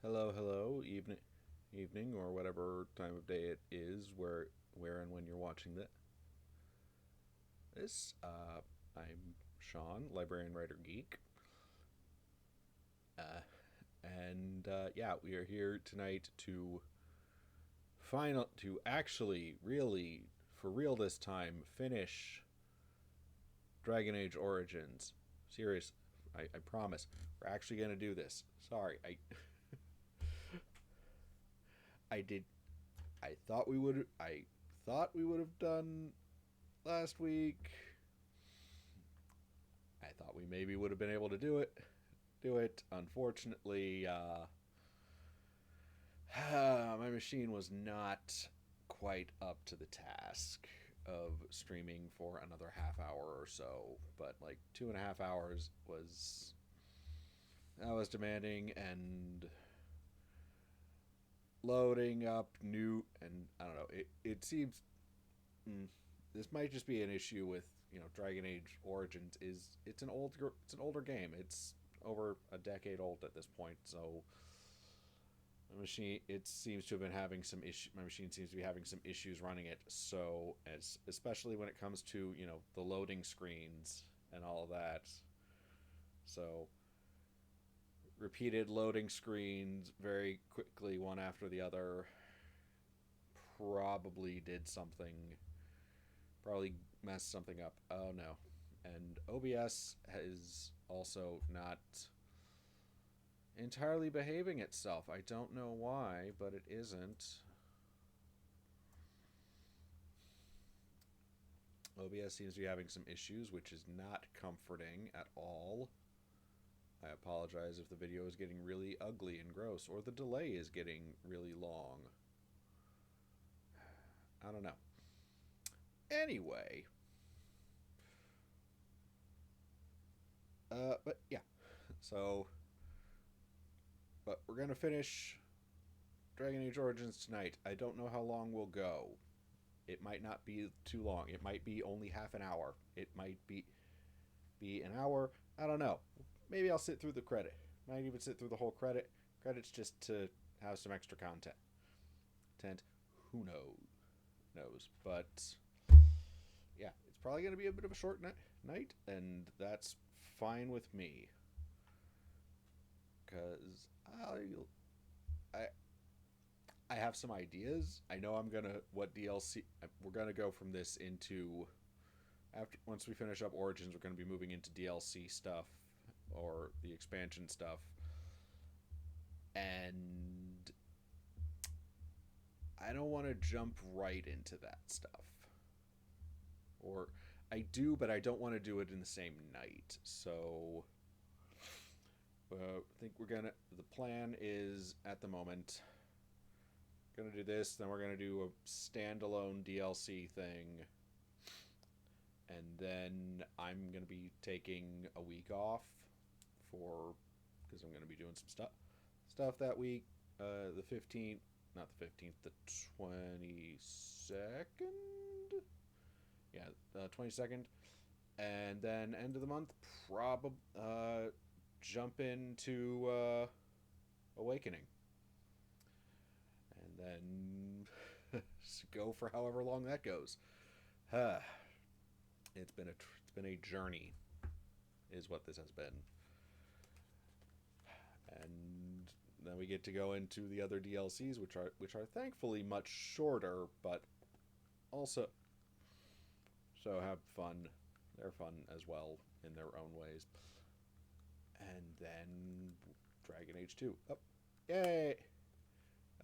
Hello, hello, evening, or whatever time of day it is, where and when you're watching this. I'm Sean, librarian, writer, geek, uh, and yeah, we are here tonight to actually, really, for real this time, finish Dragon Age Origins. Serious, I promise, we're actually gonna do this. Sorry, I did. I thought we would. I thought we would have done last week. I thought we maybe would have been able to do it. Unfortunately, my machine was not quite up to the task of streaming for another half hour or so. But like 2.5 hours was demanding, and loading up new, and I don't know. It seems mm, this might just be an issue with Dragon Age Origins. It's an older game. It's over a decade old at this point. So the machine it seems to have been having some issue. My machine seems to be having some issues running it. So especially when it comes to the loading screens and all of that. So repeated loading screens very quickly, one after the other, probably did something. Probably messed something up. Oh no. And OBS is also not entirely behaving itself. I don't know why, but it isn't. OBS seems to be having some issues, which is not comforting at all. I apologize if the video is getting really ugly and gross, or the delay is getting really long. I don't know. Anyway, but yeah, so, but we're gonna finish Dragon Age Origins tonight. I don't know how long we'll go. It might not be too long. It might be only half an hour. It might be an hour. I don't know. Maybe I'll sit through the credit. Might even sit through the whole credits just to have some extra content. Who knows? But yeah, it's probably gonna be a bit of a short night, and that's fine with me. Cause I I have some ideas. I know I'm gonna what DLC we're gonna go from this into after once we finish up Origins, we're gonna be moving into DLC stuff or the expansion stuff, and I don't want to jump right into that stuff. Or I do, but I don't want to do it in the same night. So I think we're gonna. The plan is at the moment gonna do this. Then we're gonna do a standalone DLC thing, and then I'm gonna be taking a week off for because I'm gonna be doing some stuff that week. The 15th, not the 15th, the 22nd. Yeah, the 22nd, and then end of the month, probably jump into Awakening, and then go for however long that goes. It's been a journey, is what this has been, and then we get to go into the other DLCs, which are thankfully much shorter, but also so have fun. They're fun as well in their own ways. And then Dragon Age 2. Oh, yay!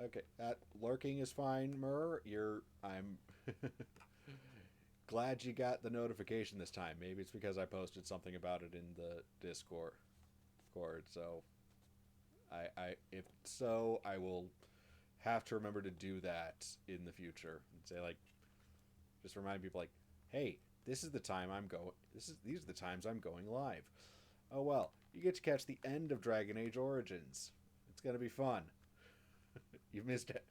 Okay, that lurking is fine, Mur. I'm glad you got the notification this time. Maybe it's because I posted something about it in the Discord. So if so, I will have to remember to do that in the future and say like, just remind people like, hey, this is the time I'm going. These are the times I'm going live. Oh well, you get to catch the end of Dragon Age Origins. It's gonna be fun. You've missed it.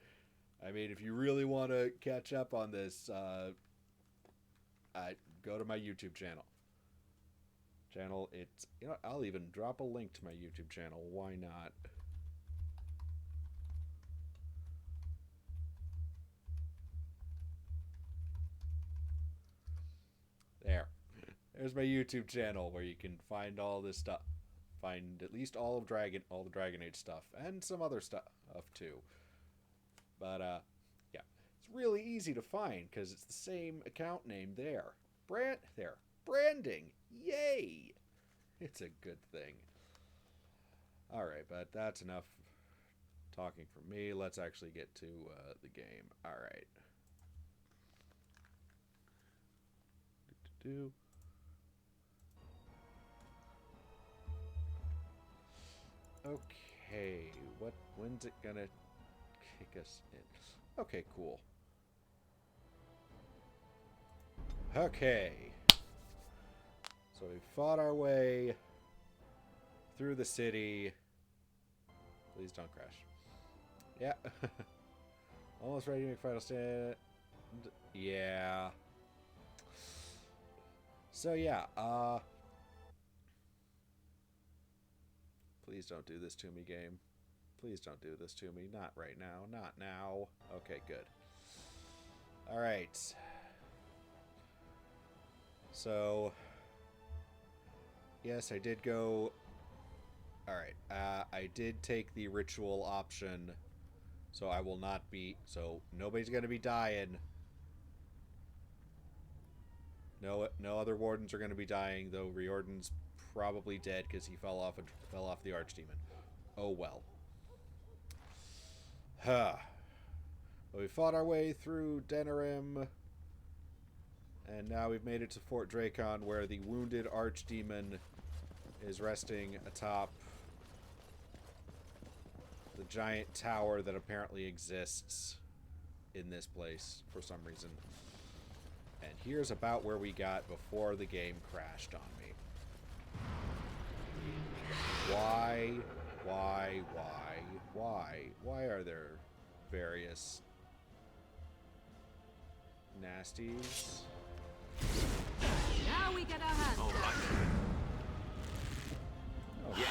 I mean, if you really want to catch up on this, go to my YouTube channel. It's I'll even drop a link to my YouTube channel. Why not? There's my YouTube channel where you can find all this stuff. Find at least all the Dragon Age stuff, and some other stuff too. But yeah, it's really easy to find because it's the same account name there. Branding, yay! It's a good thing. All right, but that's enough talking for me. Let's actually get to the game. All right. Okay, when's it gonna kick us in? Okay, cool. Okay. So we fought our way through the city. Please don't crash. Yeah. Almost ready to make final stand. Yeah. So yeah, please don't do this to me, game. Please don't do this to me. Not right now. Not now. Okay, good. Alright. So, yes, I did go... Alright, I did take the ritual option, so I will not be... So, nobody's gonna be dying. No other wardens are gonna be dying, though Riordan's probably dead because he fell off the Archdemon. Oh well. Huh. Well, we fought our way through Denerim, and now we've made it to Fort Dracon, where the wounded Archdemon is resting atop the giant tower that apparently exists in this place for some reason. And here's about where we got before the game crashed on me. Why are there various nasties? Now we get our hands on. Oh, yes.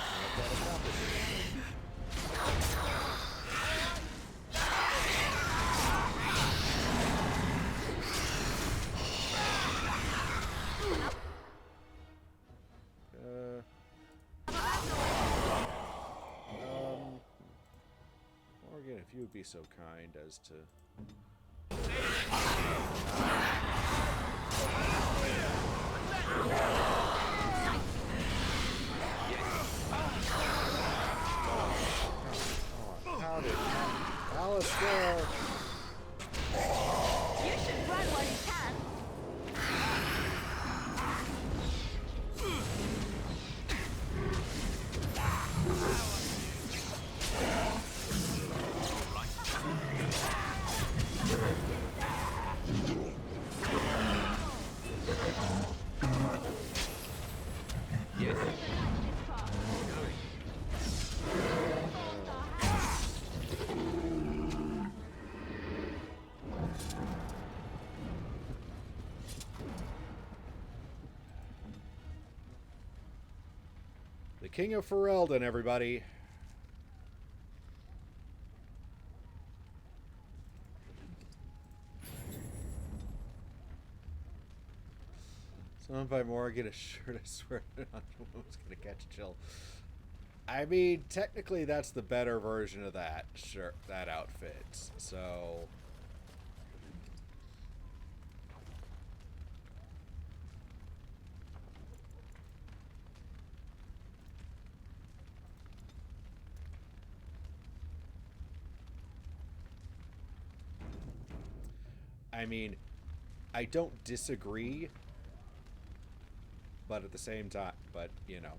Morgan, if you would be so kind as to... How did Alistair? You should run while you can. The King of Ferelden, everybody. Someone by Morgan a shirt, I swear not was gonna catch a chill. I mean, technically that's the better version of that shirt, that outfit. So I mean, I don't disagree, but at the same time, but you know.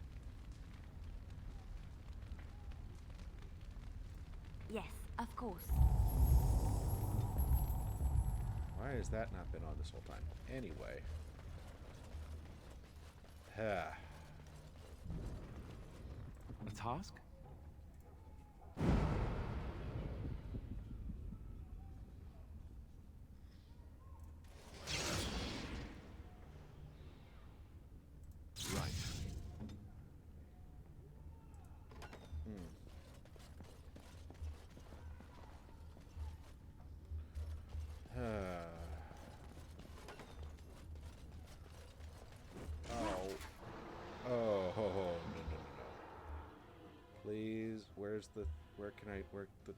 Yes, of course. Why has that not been on this whole time? Anyway. A task? Right. Alright. where's the... Where can I... Where the...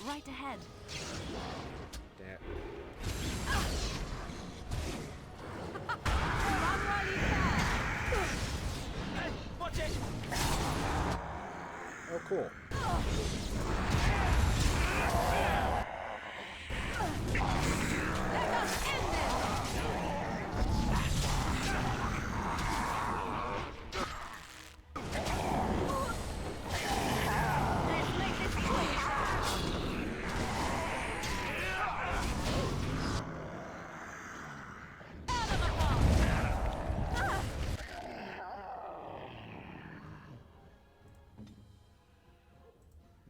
Right ahead. Damn. Hey, watch it! Oh, cool.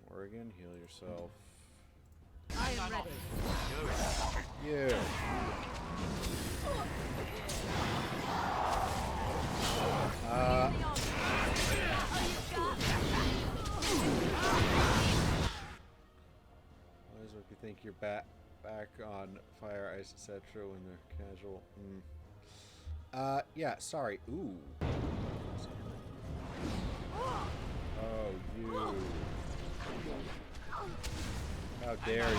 Morrigan, heal yourself. I am ready. Yeah. Always if you think you're back on fire, ice, etc. when they're casual. Yeah, sorry. Ooh. Oh, you. How dare you?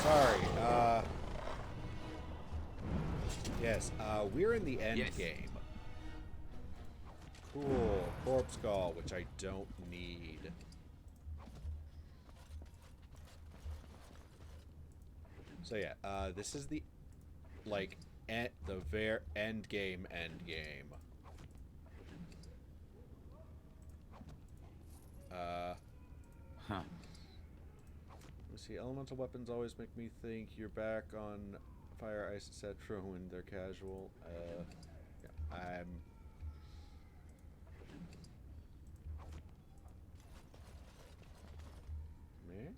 Sorry, yes, we're in the end Yes. game. Cool. Corpse Skull, which I don't need. So yeah, this is the, like, the end game. Huh. Let's see, elemental weapons always make me think you're back on fire, ice, etc. when they're casual. Yeah, I'm... Me?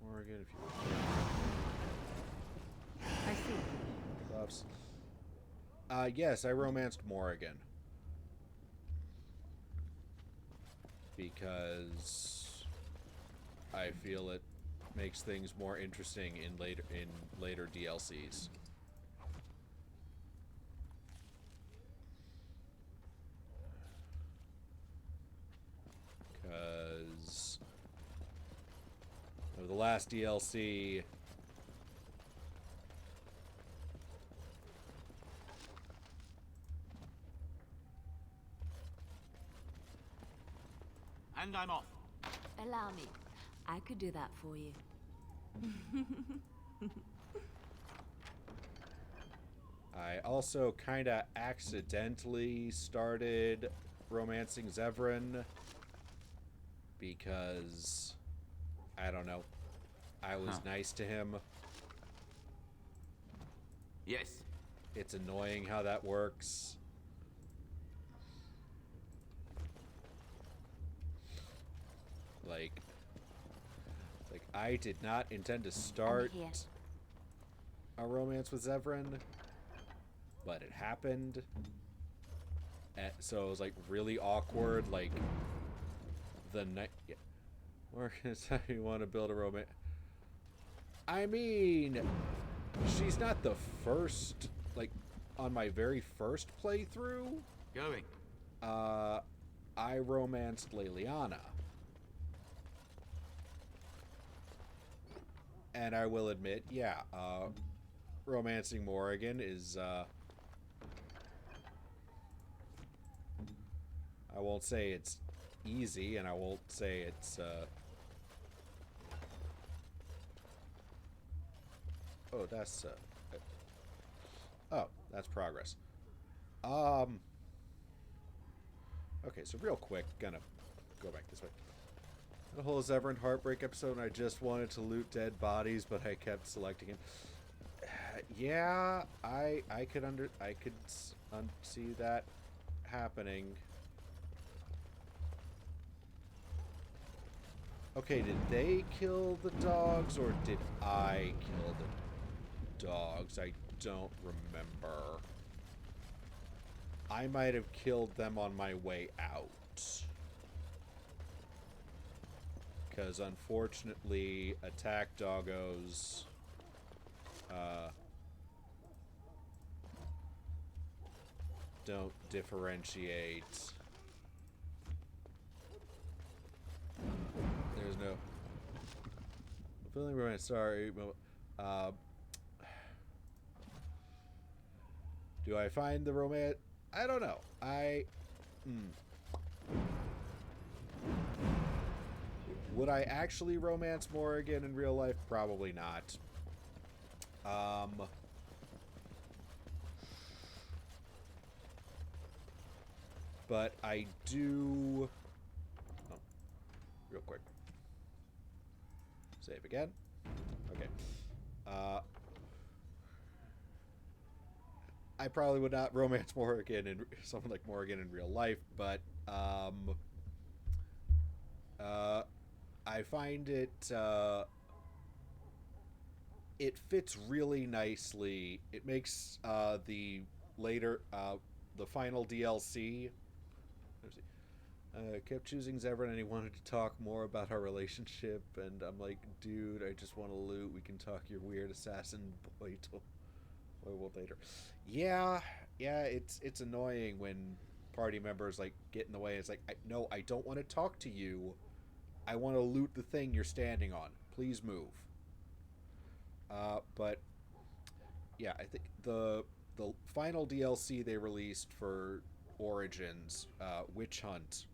Morrigan, if you I see. buffs. Yes, I romanced Morrigan. Because I feel it makes things more interesting in later DLCs. Because of the last DLC, And I'm off. Allow me. I could do that for you. I also kind of accidentally started romancing Zevran because, I don't know, I was nice to him. Yes. It's annoying how that works. Like, I did not intend to start I'm here. a romance with Zevran, but it happened. And so it was like really awkward. Like the night. Yeah. Marcus, how you want to build a romance? I mean, she's not the first. Like on my very first playthrough, Going. I romanced Leliana. And I will admit, yeah, romancing Morrigan is, I won't say it's easy, and I won't say it's, oh, that's, oh, that's progress. Okay, so real quick, gonna go back this way. The whole Zevran Heartbreak episode, and I just wanted to loot dead bodies, but I kept selecting it. Yeah, I could see that happening. Okay, did they kill the dogs, or did I kill the dogs? I don't remember. I might have killed them on my way out. Because unfortunately, attack doggos don't differentiate. There's no feeling romance. Sorry. Do I find the romance? I don't know. Would I actually romance Morrigan in real life? Probably not. But I do... Oh, real quick. Save again. Okay. I probably would not romance Morrigan in someone like Morrigan in real life, but I find it it fits really nicely. It makes the later the final DLC. Kept choosing Zevran, and he wanted to talk more about our relationship, and I'm like, dude, I just want to loot. We can talk your weird assassin boy later. Yeah, it's annoying when party members like get in the way. It's like, no, I don't want to talk to you. I want to loot the thing you're standing on. Please move. But yeah, I think the final DLC they released for Origins, Witch Hunt.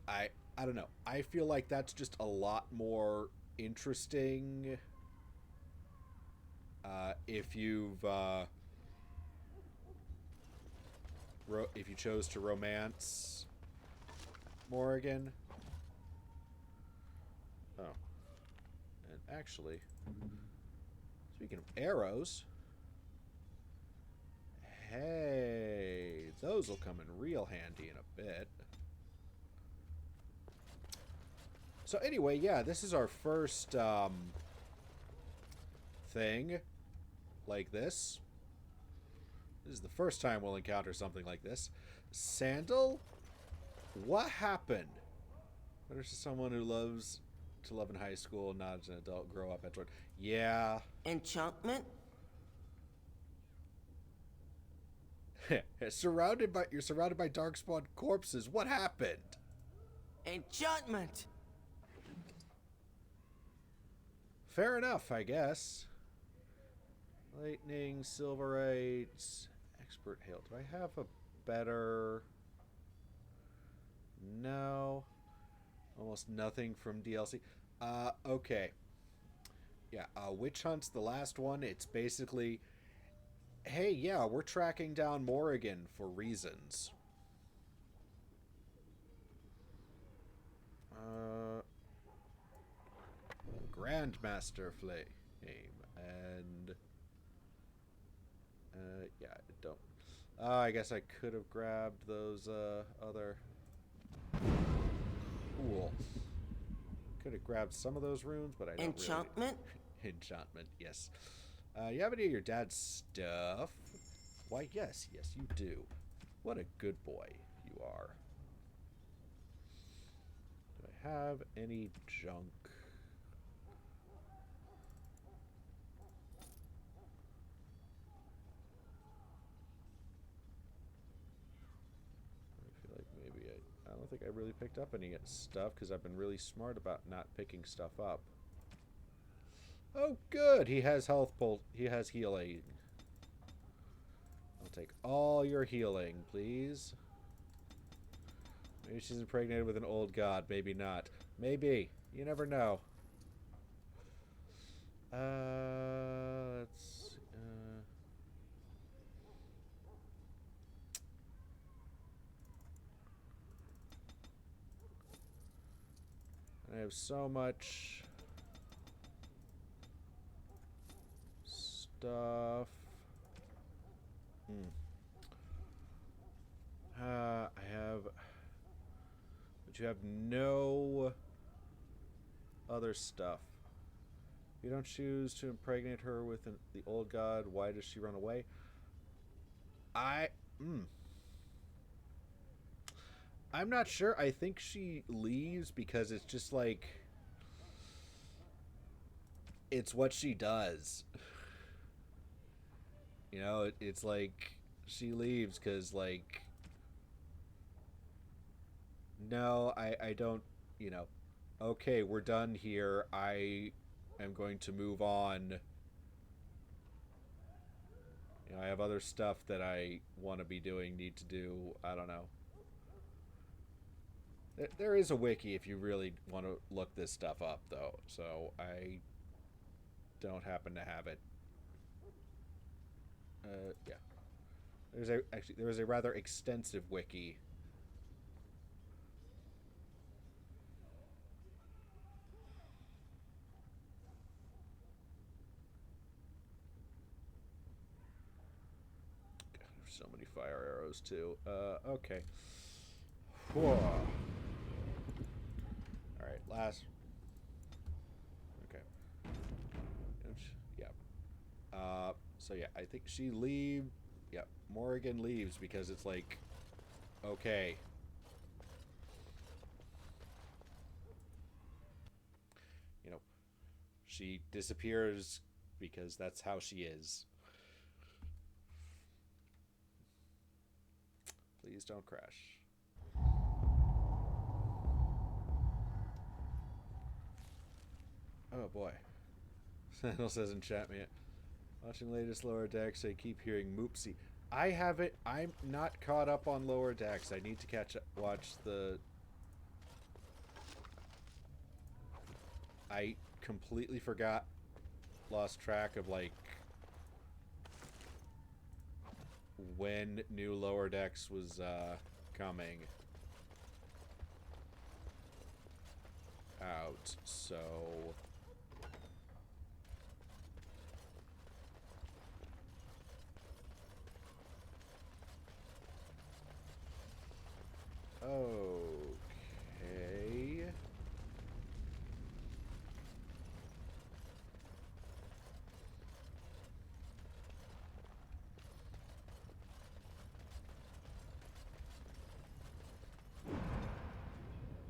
I don't know. I feel like that's just a lot more interesting if you've if you chose to romance Morrigan. Oh. And actually, speaking of arrows, hey, those will come in real handy in a bit. So anyway, yeah, this is our first thing like this. This is the first time we'll encounter something like this. Sandal? What happened? What is someone who loves to love in high school, not as an adult, grow up at Yeah. Enchantment? You're surrounded by darkspawn corpses. What happened? Enchantment! Fair enough, I guess. Lightning, Silverite, Expert Hail. Do I have a better... No. Almost nothing from DLC. Okay. Yeah, Witch Hunt's the last one. It's basically, hey, yeah, we're tracking down Morrigan for reasons. Grandmaster Flame. And... yeah, I don't... I guess I could have grabbed those, other... Cool. Could have grabbed some of those runes, but I don't Enchantment? Really... Enchantment, yes. You have any of your dad's stuff? Why, yes, you do. What a good boy you are. Do I have any junk? I don't think I really picked up any stuff because I've been really smart about not picking stuff up. Oh, good. He has health pull. He has healing. I'll take all your healing, please. Maybe she's impregnated with an old god. Maybe not. Maybe. You never know. Let's... I have so much stuff. I have... But you have no other stuff. If you don't choose to impregnate her with the old god, why does she run away? I'm not sure. I think she leaves because it's just like it's what she does. You know, it's like she leaves because like no, I don't. You know, okay, we're done here. I am going to move on. You know, I have other stuff that I want to be doing, need to do. I don't know. There is a wiki if you really want to look this stuff up, though. So I don't happen to have it. Yeah. There is a rather extensive wiki. God, there's so many fire arrows too. Okay. Whoa. All right, last. Okay. Yeah. So yeah, I think she leaves. Yeah, Morrigan leaves because it's like, okay. You know, she disappears because that's how she is. Please don't crash. Oh boy. Sentinel says enchantment. Watching latest Lower Decks, I keep hearing Moopsie. I haven't. I'm not caught up on Lower Decks. I need to watch the. I completely lost track of like when new Lower Decks was coming out. So. Okay.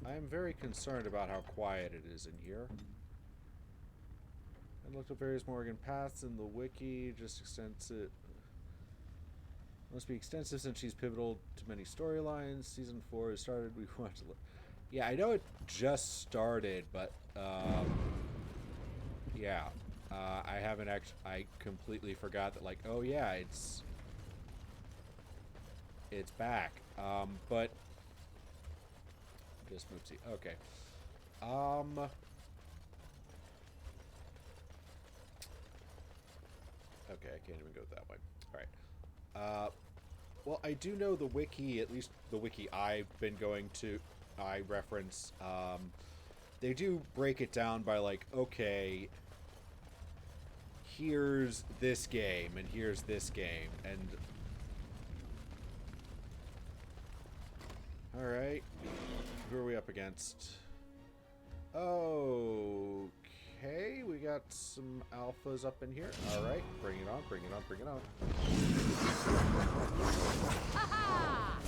I'm very concerned about how quiet it is in here. I looked up various Morrigan paths in the wiki, just extensive. Must be extensive since she's pivotal to many storylines. Season 4 has started. We want to look. Yeah, I know it just started, but yeah, I haven't actually. I completely forgot that. Like, oh yeah, it's back. But just Moopsie. Okay. Okay, I can't even go that way. All right. Well, I do know the wiki, at least the wiki I've been going to, I reference, they do break it down by like, okay, here's this game, and here's this game, and... Alright, who are we up against? Okay, we got some alphas up in here. Alright, bring it on, bring it on, bring it on. Aha!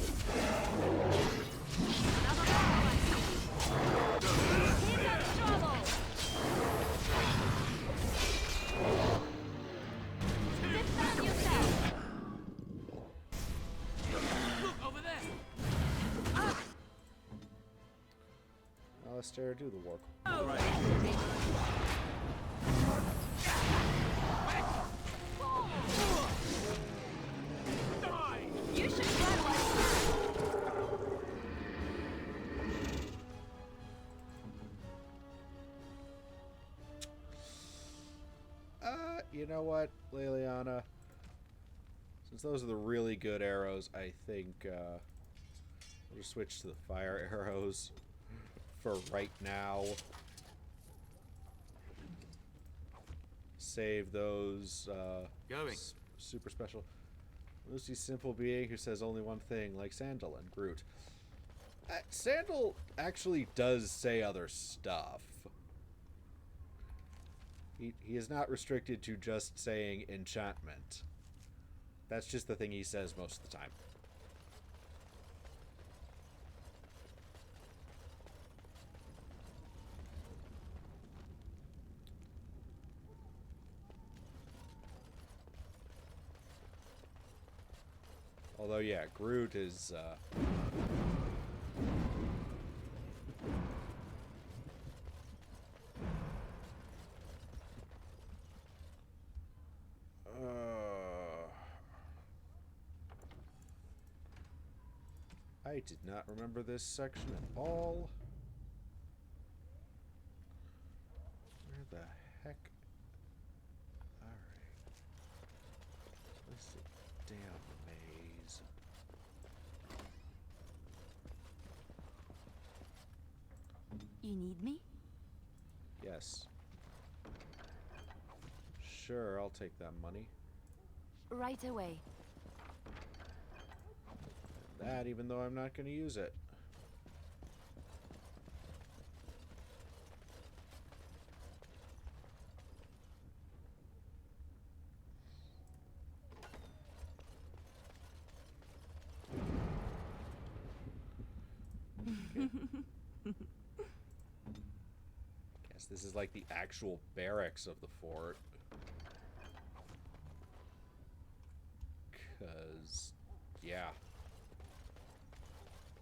Another one! Keep that trouble! Defend yourself! Look over there. Alistair, do the work. All right. Die. You should run like You know what, Liliana? Since those are the really good arrows, I think we'll just switch to the fire arrows for right now. Save those Going. super special. Lucy's simple being who says only one thing, like Sandal and Groot. Sandal actually does say other stuff. He is not restricted to just saying enchantment. That's just the thing he says most of the time. Although, yeah, Groot is, I did not remember this section at all. Where the heck? Alright. Where's the damn maze? You need me? Yes. Sure, I'll take that money. Right away. That even though I'm not going to use it. Okay. Guess this is like the actual barracks of the fort. 'Cause, yeah.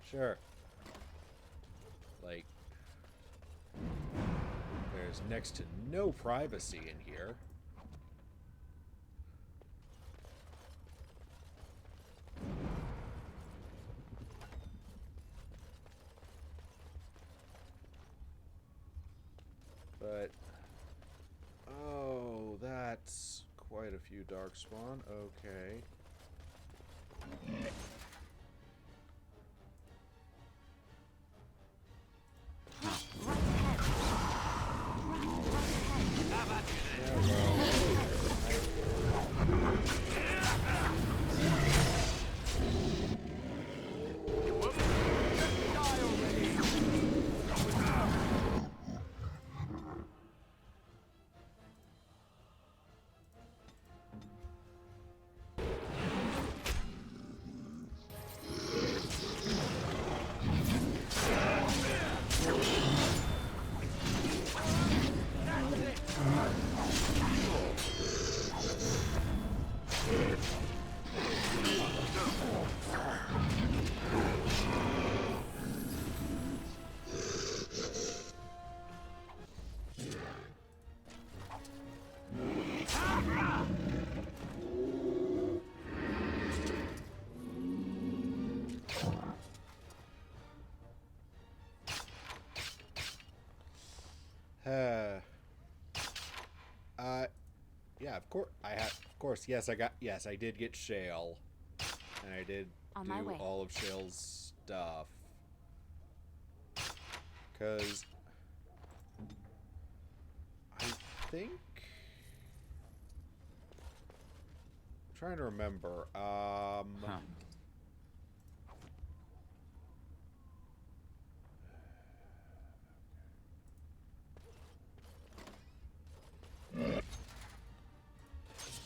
Sure. Like, there's next to no privacy in here. But, oh, that's quite a few darkspawn. Okay. Yeah, of course. Of course. Yes, Yes, I did get Shale, and I did On my do way. all of Shale's stuff. 'Cause I think I'm trying to remember. Huh.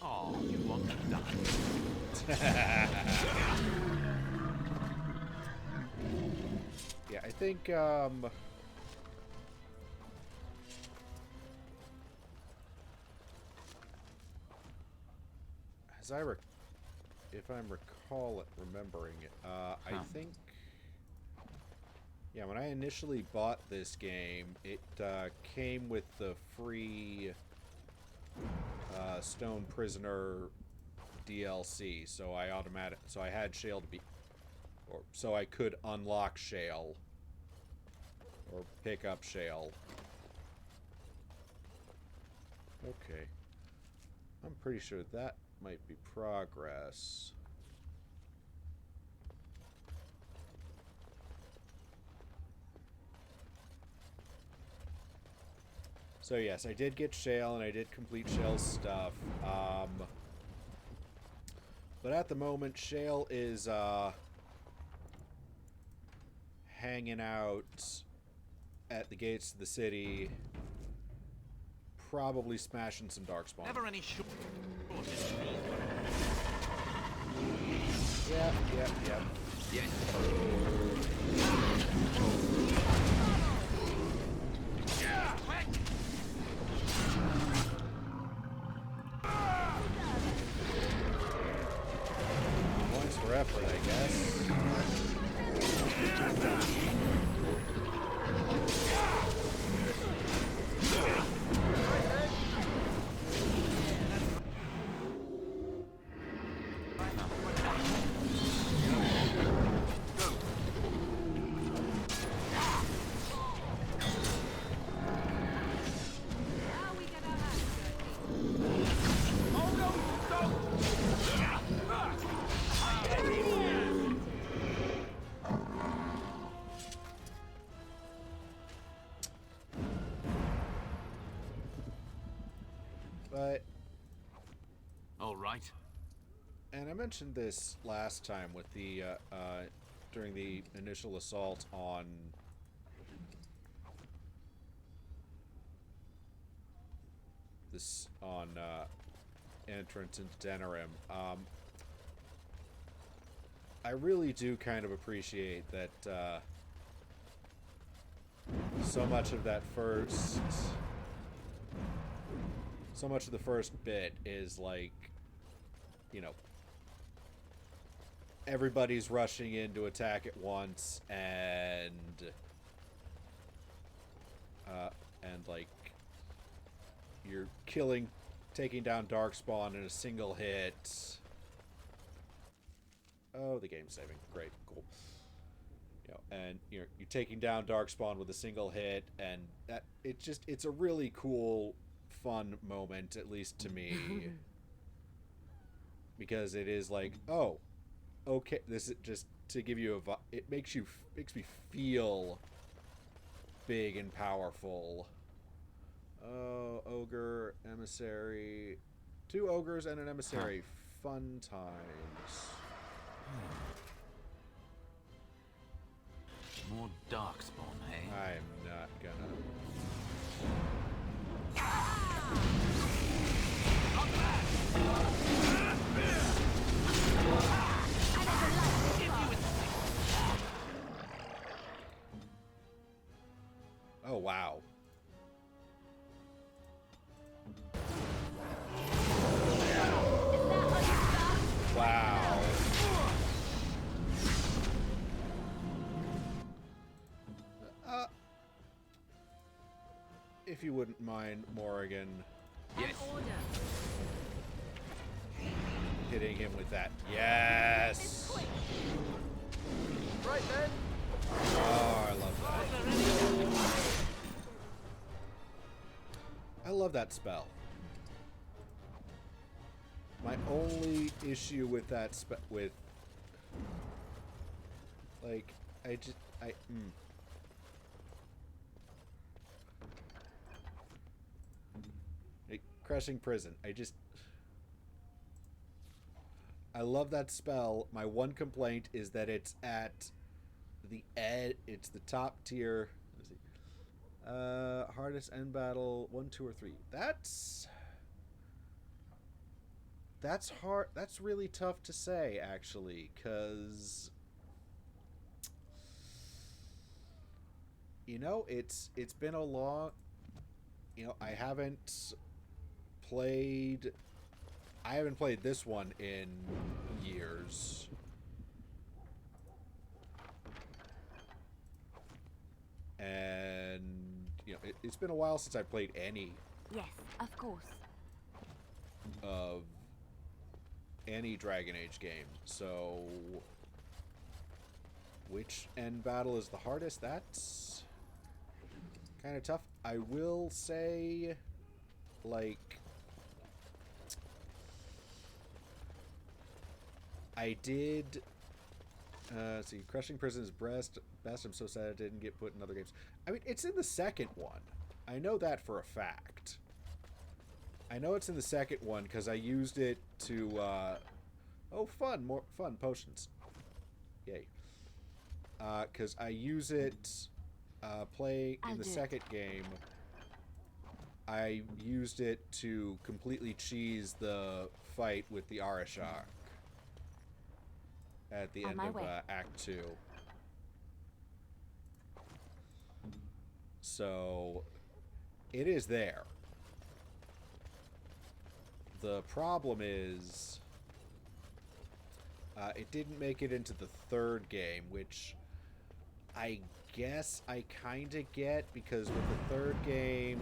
Oh, you want to die? Yeah, I think as if I'm remembering it, I think, yeah, when I initially bought this game, it came with the free Stone Prisoner DLC, so I had Shale to be, or so I could unlock Shale or pick up Shale. Okay, I'm pretty sure that might be progress. So yes, I did get Shale, and I did complete Shale's stuff. But at the moment, Shale is hanging out at the gates of the city, probably smashing some darkspawn. Never any short. Yep. Yes. Yeah, quick. Points for for effort, I guess. But, All right. and I mentioned this last time with the, during the initial assault on this, entrance into Denerim. I really do kind of appreciate that, so much of the first bit is like, you know, everybody's rushing in to attack at once, and like, you're taking down Darkspawn in a single hit. Oh, the game's saving. Great, cool. You know, and you're taking down Darkspawn with a single hit, and it's a really cool, fun moment, at least to me, because it is like, oh, okay, this is just to give you it makes me feel big and powerful. Oh, ogre, emissary, 2 ogres and an emissary. Fun times. More darkspawn, hey? I'm not gonna. Oh, wow. Wow. If you wouldn't mind, Morrigan. Yes. Hitting him with that. Yes! Right then. Oh, I love that. I love that spell. My only issue with that like, like, Crushing Prison. I love that spell. My one complaint is that it's at the it's the top tier. Let's see. Hardest end battle 1, 2, or 3. That's hard. That's really tough to say, actually, because it's been a long. I haven't played this one in years. And, it's been a while since I played any Yes, of course. of any Dragon Age game. So, which end battle is the hardest? That's kind of tough. I will say, like, I did. Let's see, Crushing Prison's best. I'm so sad it didn't get put in other games. I mean, it's in the second one. I know that for a fact. I know it's in the second one because I used it to. Oh, more fun potions. Yay. Because I use it playing in the second game. I used it to completely cheese the fight with the Arashak at the end of Act 2. So, it is there. The problem is, It didn't make it into the third game, which I guess I kind of get, because with the third game,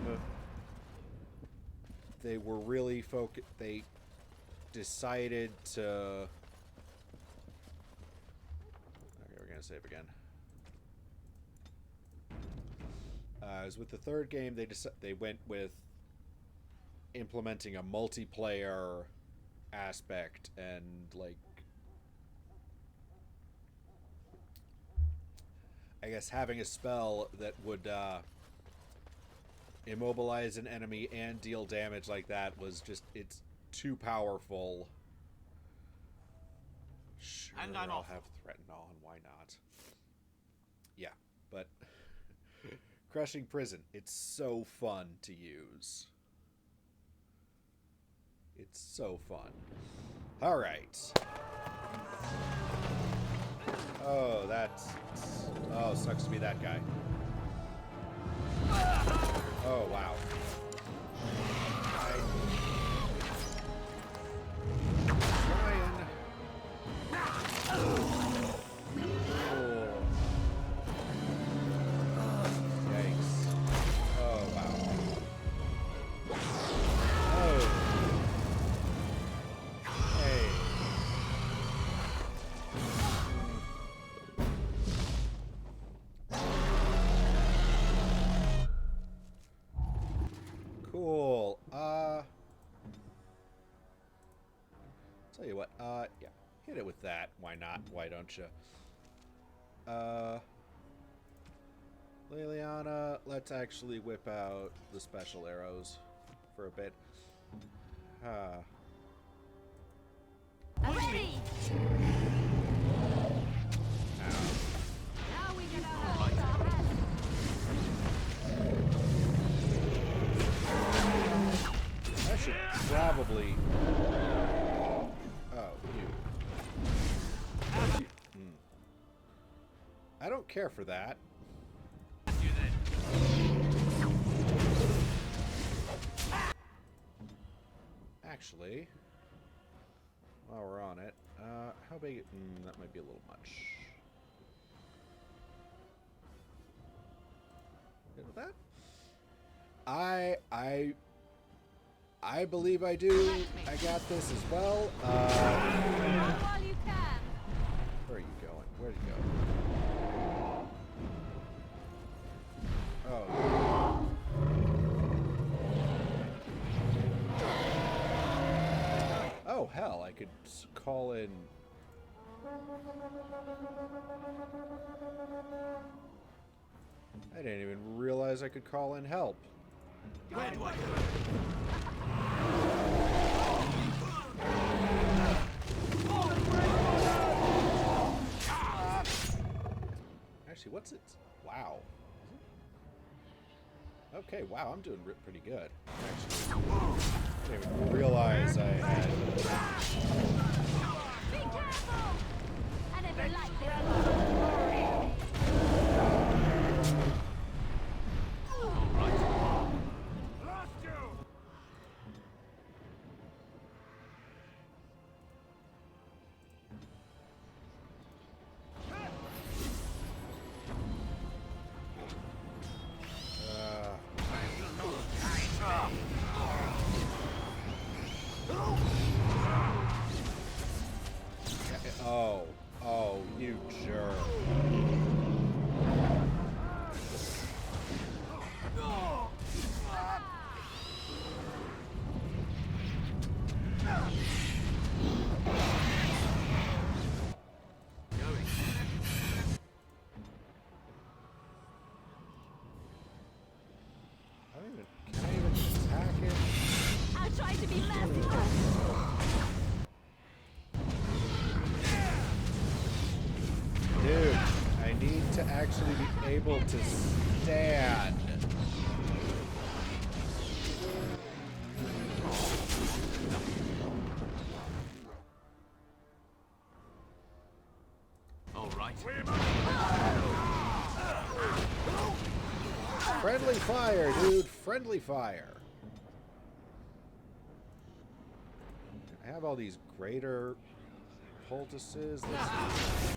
they were really focused. They decided to. Okay, we're gonna save again. As with the third game, they went with implementing a multiplayer aspect and like. I guess having a spell that would immobilize an enemy and deal damage like that was just, it's too powerful. Sure, And I'm I'll off. have Threaten on, why not? Yeah, but Crushing Prison, it's so fun to use. It's so fun. Alright. Oh, that's... Oh, sucks to be that guy. Oh, wow. Ryan. Oh. Yikes. Oh, wow. Oh. Hey. Cool. Tell you what, yeah. Hit it with that. Why not? Why don't you? Liliana, let's actually whip out the special arrows for a bit. Ready! Ow. Now we can have our I should probably... Oh, you. I don't care for that. You then. Actually, while we're on it, how big... that might be a little much. Good with that? I believe I do. I got this as well. while you can. Where are you going? Where'd you go? Oh. Oh, hell, I could call in... I didn't even realize I could call in help. Where do I go? Actually, what's it? Wow. Okay, wow, I'm doing pretty good. Actually, I didn't even realize I had... Be careful! And if you like this, Lost you! Oh, you jerk. Can I even attack it? I'll try to be merciful. Dude, I need to actually be able to stand. All right. Friendly fire, dude. Friendly fire. I have all these greater poultices. Let's...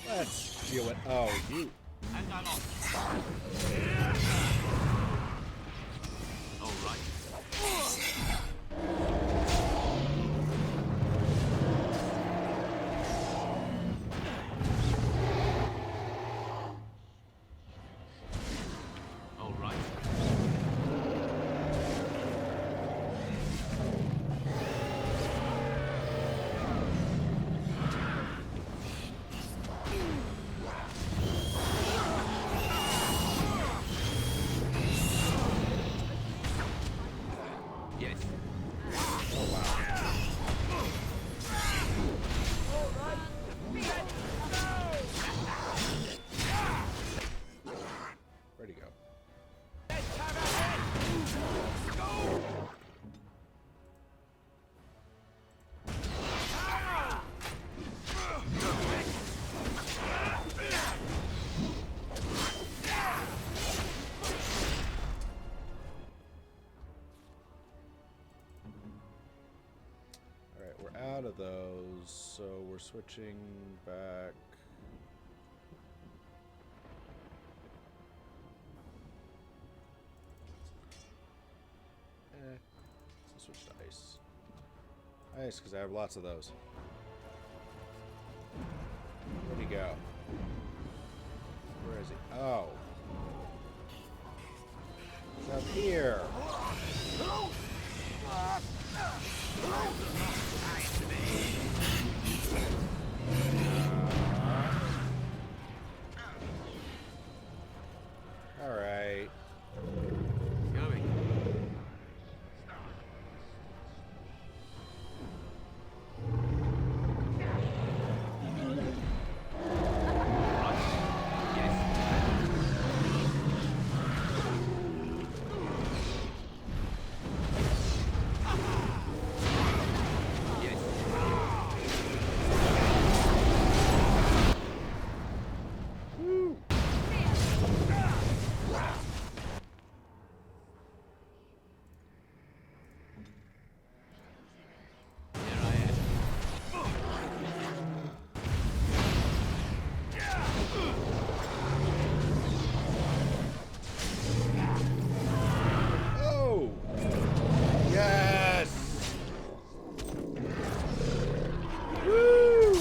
Let's deal with... Oh, you... And I'm off. All right. All right. Yes. Where'd he go? Alright, we're out of those, so we're switching back. Let's switch to ice. Ice, because I have lots of those. Where'd he go? Where is he? Oh. He's up here. All right. Going. Oh! Yes! Woo!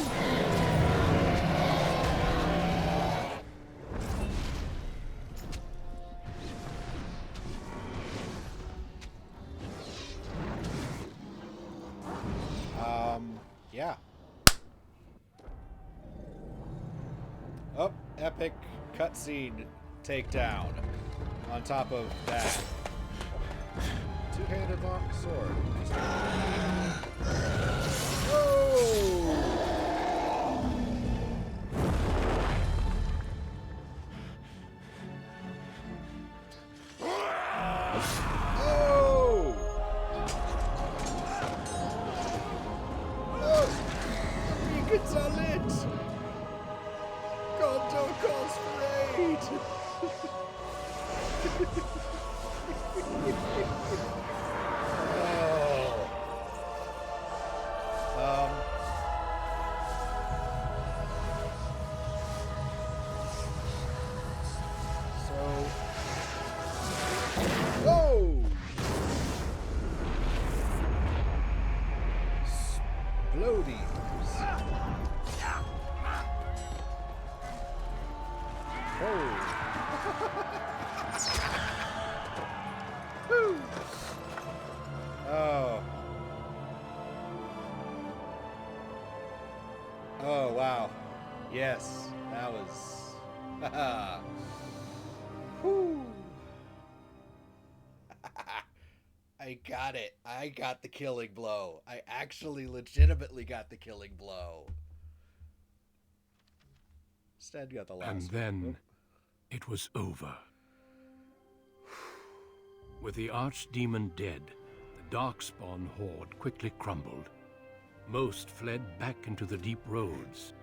Yeah. Oh, epic cutscene takedown on top of that. Two-handed long sword. Oh! Oh! Oh! Beacons are lit! Condor calls for aid! Whoa! Explodies. Oh. Woo. Oh. Oh, wow. Yes, that was... Whew. I got it. I got the killing blow. I actually legitimately got the killing blow. Instead, got the last And one. then it was over. With the Archdemon dead Darkspawn horde quickly crumbled. Most fled back into the deep roads.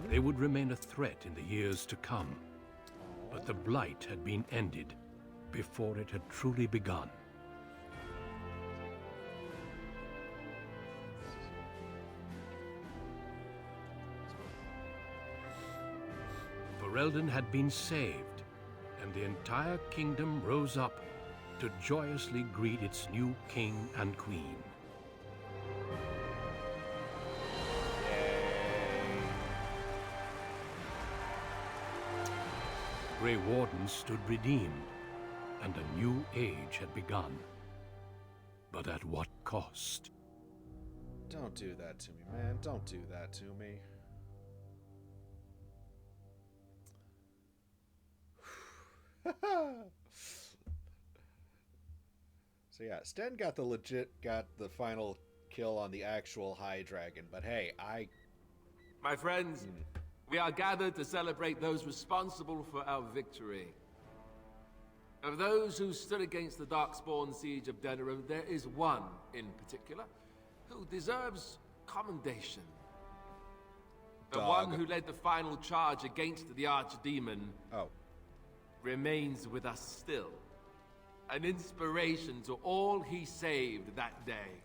They would remain a threat in the years to come, but the blight had been ended before it had truly begun. Ferelden had been saved, and the entire kingdom rose up to joyously greet its new king and queen. The Grey Wardens stood redeemed, and a new age had begun. But at what cost? Don't do that to me, man. Don't do that to me. So yeah, Sten got the final kill on the actual High Dragon, but hey, My friends, we are gathered to celebrate those responsible for our victory. Of those who stood against the Darkspawn siege of Denerim, there is one in particular who deserves commendation. The one who led the final charge against the Archdemon remains with us still. An inspiration to all he saved that day.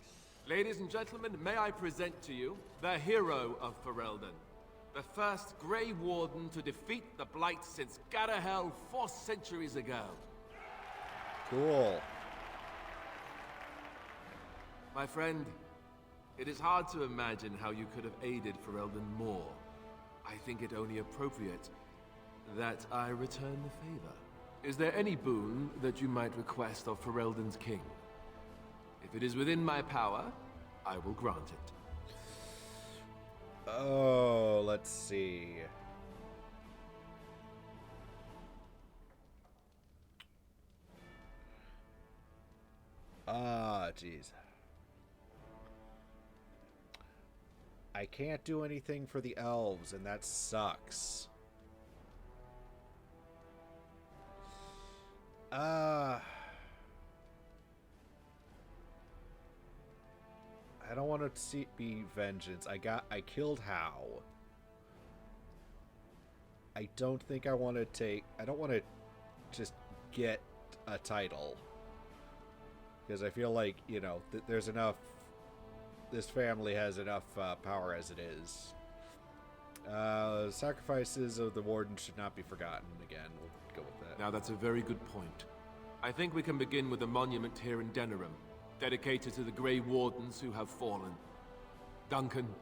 Ladies and gentlemen, may I present to you the hero of Ferelden, the first Grey Warden to defeat the Blight since Garahel 4 centuries ago. cool. My friend, it is hard to imagine how you could have aided Ferelden more. I think it only appropriate that I return the favor. Is there any boon that you might request of Ferelden's king? If it is within my power, I will grant it. Oh, let's see. Jeez. I can't do anything for the elves, and that sucks. I don't want to be vengeance. I killed How. I don't think I want to I don't want to just get a title. Because I feel like, you know, there's enough, this family has enough power as it is. Sacrifices of the Warden should not be forgotten. Again, we'll go with that. Now that's a very good point. I think we can begin with a monument here in Denerim, dedicated to the Grey Wardens who have fallen. Duncan,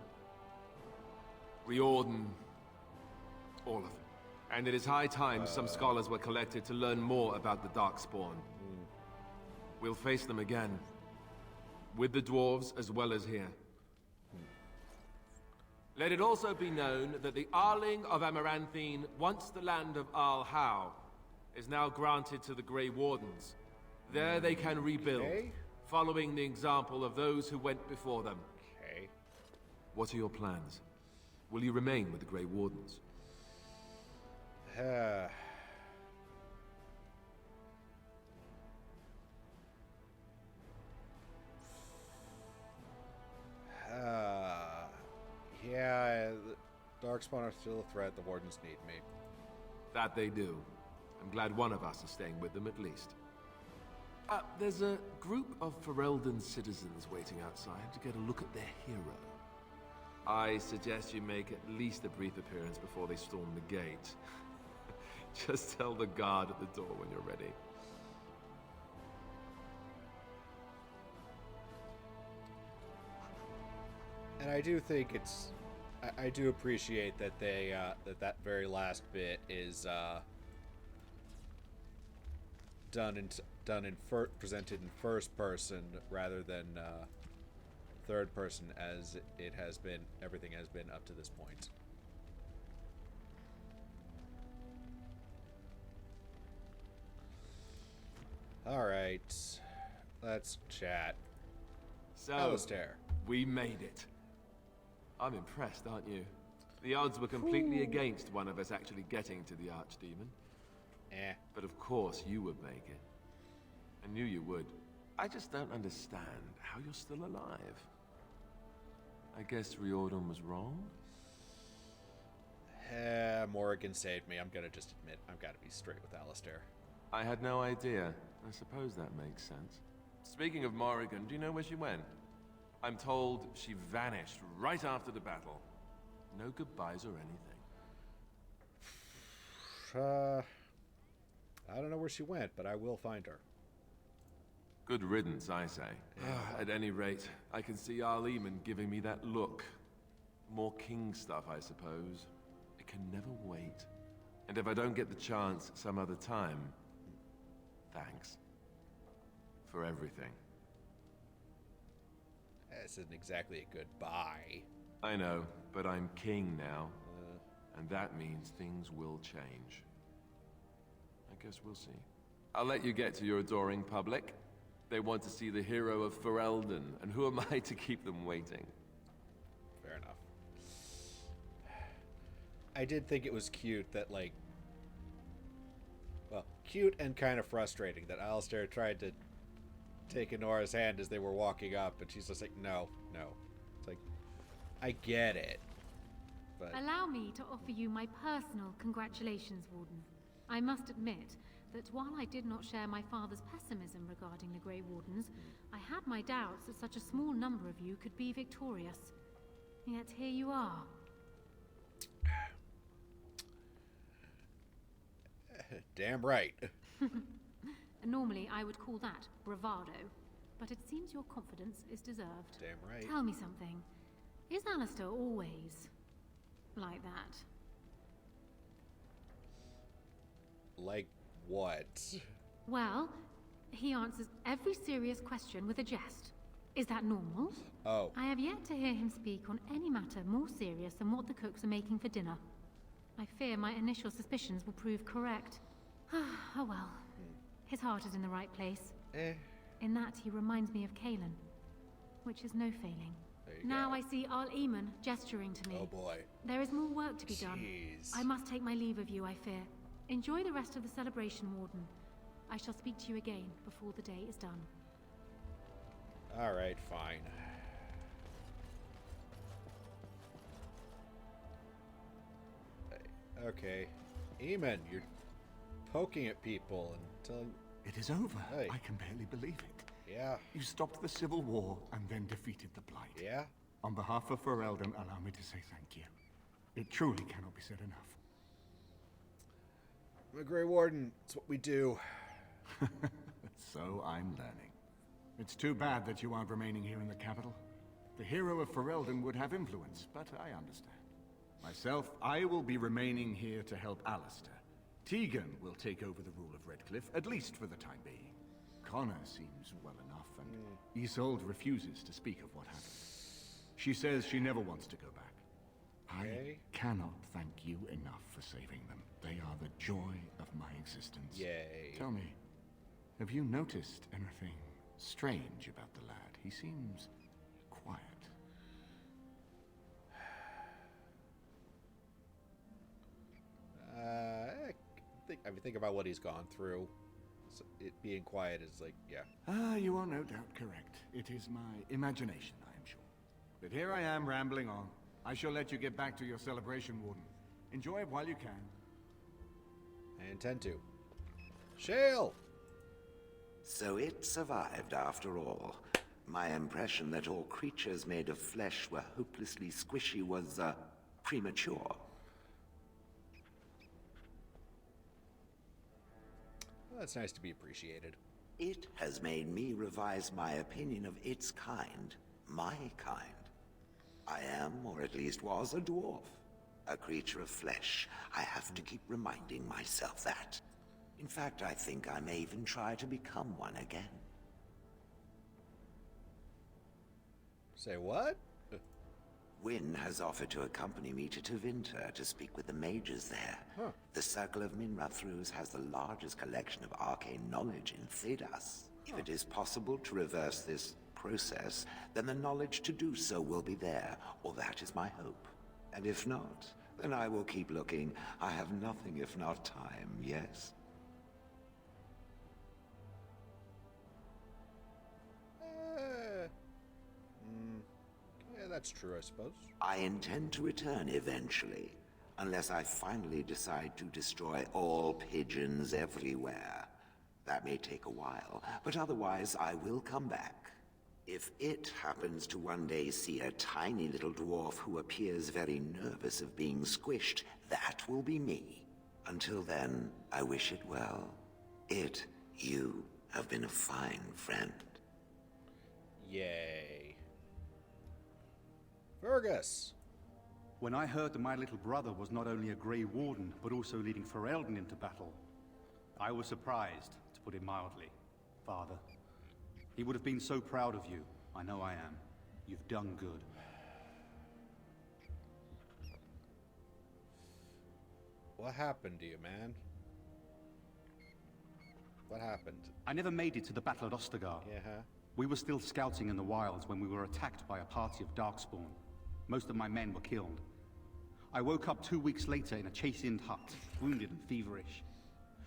Riordan, all of them. And it is high time some scholars were collected to learn more about the Darkspawn. We'll face them again, with the dwarves as well as here. Let it also be known that the Arling of Amaranthine, once the land of Arl How, is now granted to the Grey Wardens. There they can rebuild, following the example of those who went before them. Okay. What are your plans? Will you remain with the Grey Wardens? Yeah, the Darkspawn are still a threat. The Wardens need me. That they do. I'm glad one of us is staying with them at least. There's a group of Ferelden citizens waiting outside to get a look at their hero. I suggest you make at least a brief appearance before they storm the gate. Just tell the guard at the door when you're ready. And I do think it's, I do appreciate that they that very last bit is presented in first person rather than third person, as it has been, everything has been up to this point. All right, let's chat. So, Alistair. We made it. I'm impressed, aren't you? The odds were completely against one of us actually getting to the Archdemon. But of course you would make it. I knew you would. I just don't understand how you're still alive. I guess Riordan was wrong? Morrigan saved me. I'm gonna just admit, I've got to be straight with Alistair. I had no idea. I suppose that makes sense. Speaking of Morrigan, do you know where she went? I'm told she vanished right after the battle. No goodbyes or anything. I don't know where she went, but I will find her. Good riddance, I say. At any rate, I can see Archdemon giving me that look. More king stuff, I suppose. It can never wait. And if I don't get the chance some other time, thanks. For everything. This isn't exactly a goodbye. I know, but I'm king now. And that means things will change. I guess we'll see. I'll let you get to your adoring public. They want to see the hero of Ferelden, and who am I to keep them waiting? Fair enough. I did think it was cute that, like... Well, cute and kind of frustrating that Alistair tried to take Enora's hand as they were walking up, and she's just like, no, no. It's like, I get it, but... Allow me to offer you my personal congratulations, Warden. I must admit that while I did not share my father's pessimism regarding the Grey Wardens, I had my doubts that such a small number of you could be victorious. Yet here you are. Damn right. Normally, I would call that bravado, but it seems your confidence is deserved. Damn right. Tell me something. Is Alistair always like that? Like what? Well, he answers every serious question with a jest. Is that normal? Oh. I have yet to hear him speak on any matter more serious than what the cooks are making for dinner. I fear my initial suspicions will prove correct. Oh well. His heart is in the right place. In that he reminds me of Kalen, which is no failing. Now I see Archdemon gesturing to me. Oh boy. There is more work to be done. Jeez. I must take my leave of you, I fear. Enjoy the rest of the celebration, Warden. I shall speak to you again before the day is done. Alright, fine. Okay. Eamon, you're poking at people and telling... It is over. Hey. I can barely believe it. Yeah. You stopped the Civil War and then defeated the Blight. Yeah? On behalf of Ferelden, allow me to say thank you. It truly cannot be said enough. I'm a Grey Warden. It's what we do. So I'm learning. It's too bad that you aren't remaining here in the capital. The hero of Ferelden would have influence, but I understand. Myself, I will be remaining here to help Alistair. Tegan will take over the rule of Redcliffe, at least for the time being. Connor seems well enough, and Isolde refuses to speak of what happened. She says she never wants to go back. Okay. I cannot thank you enough for saving them. They are the joy of my existence. Yay. Tell me, have you noticed anything strange about the lad? He seems quiet. I think about what he's gone through. So it being quiet is like, yeah. You are no doubt correct. It is my imagination, I am sure. But here I am rambling on. I shall let you get back to your celebration, Warden. Enjoy it while you can. I intend to. Shale! So it survived after all. My impression that all creatures made of flesh were hopelessly squishy was, premature. Well, that's nice to be appreciated. It has made me revise my opinion of its kind. My kind. I am, or at least was, a dwarf. A creature of flesh. I have to keep reminding myself that. In fact, I think I may even try to become one again. Say what? Wynne has offered to accompany me to Tevinter to speak with the mages there. Huh. The Circle of Minrathrus has the largest collection of arcane knowledge in Thedas. If it is possible to reverse this process, then the knowledge to do so will be there, or that is my hope. And if not, then I will keep looking. I have nothing if not time, yes? That's true, I suppose. I intend to return eventually, unless I finally decide to destroy all pigeons everywhere. That may take a while, but otherwise I will come back. If it happens to one day see a tiny little dwarf who appears very nervous of being squished, that will be me. Until then, I wish it well. You have been a fine friend. Yay. Fergus! When I heard that my little brother was not only a Grey Warden, but also leading Ferelden into battle, I was surprised, to put it mildly, Father. He would have been so proud of you. I know I am. You've done good. What happened to you, man? What happened? I never made it to the battle at Ostergar. Yeah, huh? We were still scouting in the wilds when we were attacked by a party of Darkspawn. Most of my men were killed. I woke up 2 weeks later in a Chase-Ind hut, wounded and feverish.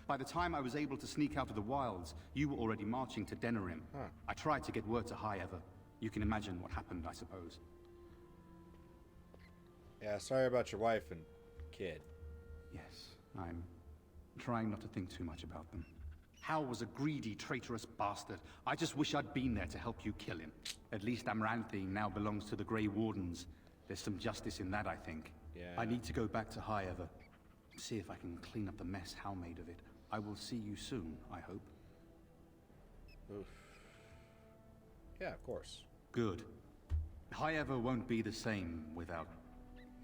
By the time I was able to sneak out of the wilds, you were already marching to Denerim. Huh. I tried to get word to High Ever. You can imagine what happened, I suppose. Yeah, sorry about your wife and kid. Yes, I'm trying not to think too much about them. Hal was a greedy, traitorous bastard. I just wish I'd been there to help you kill him. At least Amaranthine now belongs to the Grey Wardens. There's some justice in that, I think. Yeah. I need to go back to High Ever. See if I can clean up the mess Hal made of it. I will see you soon, I hope. Oof. Yeah, of course. Good. High Ever won't be the same without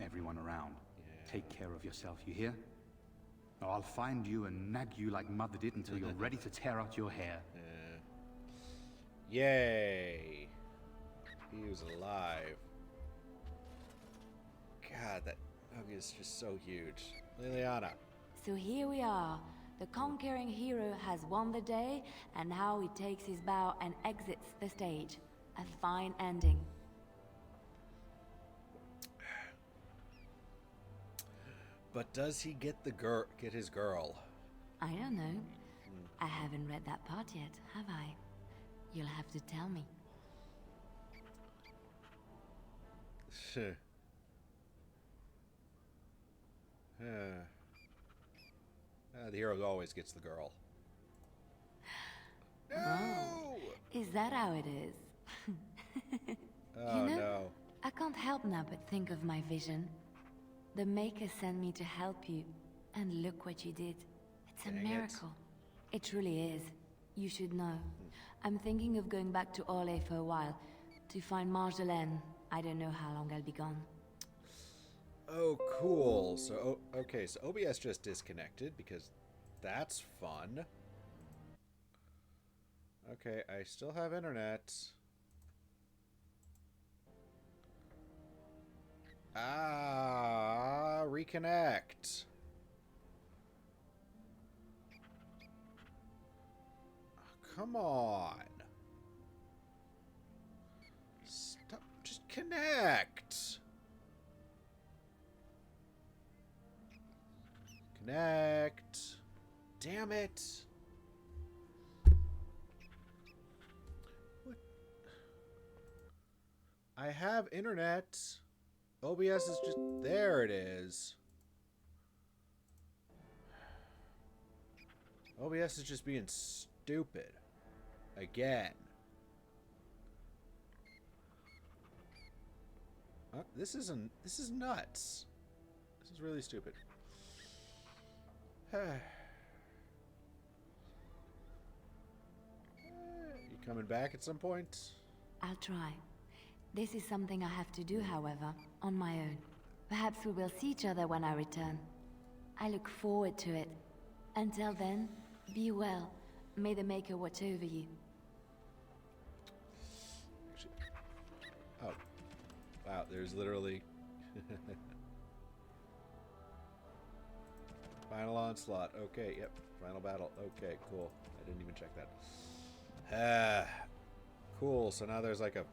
everyone around. Yeah. Take care of yourself, you hear? Or I'll find you and nag you like Mother did until you're ready to tear out your hair. Yeah. Yay! He was alive. God, that mug is just so huge. Liliana. So here we are. The conquering hero has won the day, and now he takes his bow and exits the stage. A fine ending. But does he get his girl? I don't know. I haven't read that part yet, have I? You'll have to tell me. The hero always gets the girl. No! Oh, is that how it is? Oh, you know, no. I can't help now but think of my vision. The Maker sent me to help you, and look what you did. It's a Dang it. miracle. It truly is. You should know. I'm thinking of going back to Orlais for a while, to find Marjolaine. I don't know how long I'll be gone. Oh, cool. So, okay, so OBS just disconnected because that's fun. Okay, I still have internet. Reconnect. Oh, come on. Stop. Just connect. Connect. Damn it. What? I have internet. OBS is just... There it is. OBS is just being stupid. Again. This is nuts. This is really stupid. You coming back at some point? I'll try. This is something I have to do, however, on my own. Perhaps we will see each other when I return. I look forward to it. Until then, be well. May the Maker watch over you. Oh. Wow, there's literally... Final onslaught. Okay, yep. Final battle. Okay, cool. I didn't even check that. Cool. So now there's like a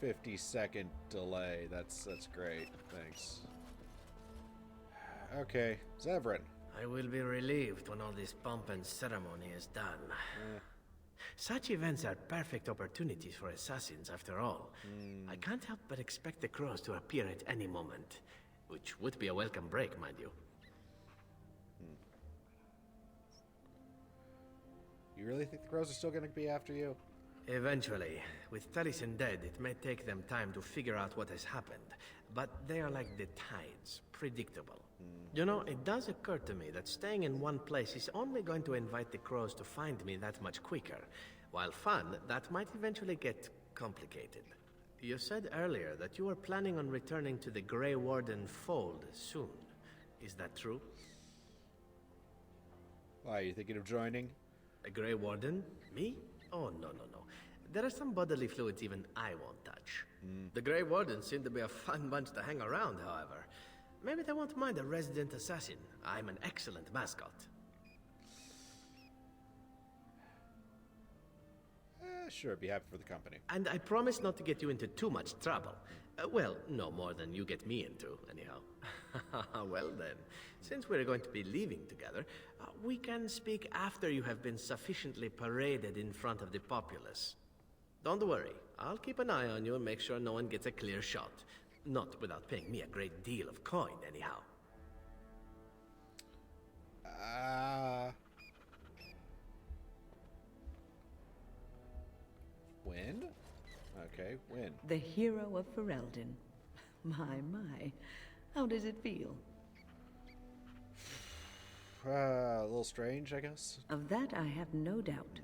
50-second delay. That's great. Thanks. Okay, Zevran. I will be relieved when all this pomp and ceremony is done. Such events are perfect opportunities for assassins, after all. I can't help but expect the crows to appear at any moment, which would be a welcome break, mind you. You really think the crows are still going to be after you? Eventually. With Taliesin dead, it may take them time to figure out what has happened. But they are like the tides, predictable. You know, it does occur to me that staying in one place is only going to invite the crows to find me that much quicker. While fun, that might eventually get complicated. You said earlier that you were planning on returning to the Grey Warden fold soon. Is that true? Why, are you thinking of joining? A Grey Warden? Me? Oh, no. There are some bodily fluids even I won't touch. The Grey Wardens seem to be a fun bunch to hang around, however. Maybe they won't mind a resident assassin. I'm an excellent mascot. Sure, be happy for the company. And I promise not to get you into too much trouble. Well, no more than you get me into, anyhow. Well then, since we're going to be leaving together, we can speak after you have been sufficiently paraded in front of the populace. Don't worry, I'll keep an eye on you and make sure no one gets a clear shot. Not without paying me a great deal of coin, anyhow. When? Okay, when? The hero of Ferelden. My. How does it feel? A little strange, I guess. Of that I have no doubt.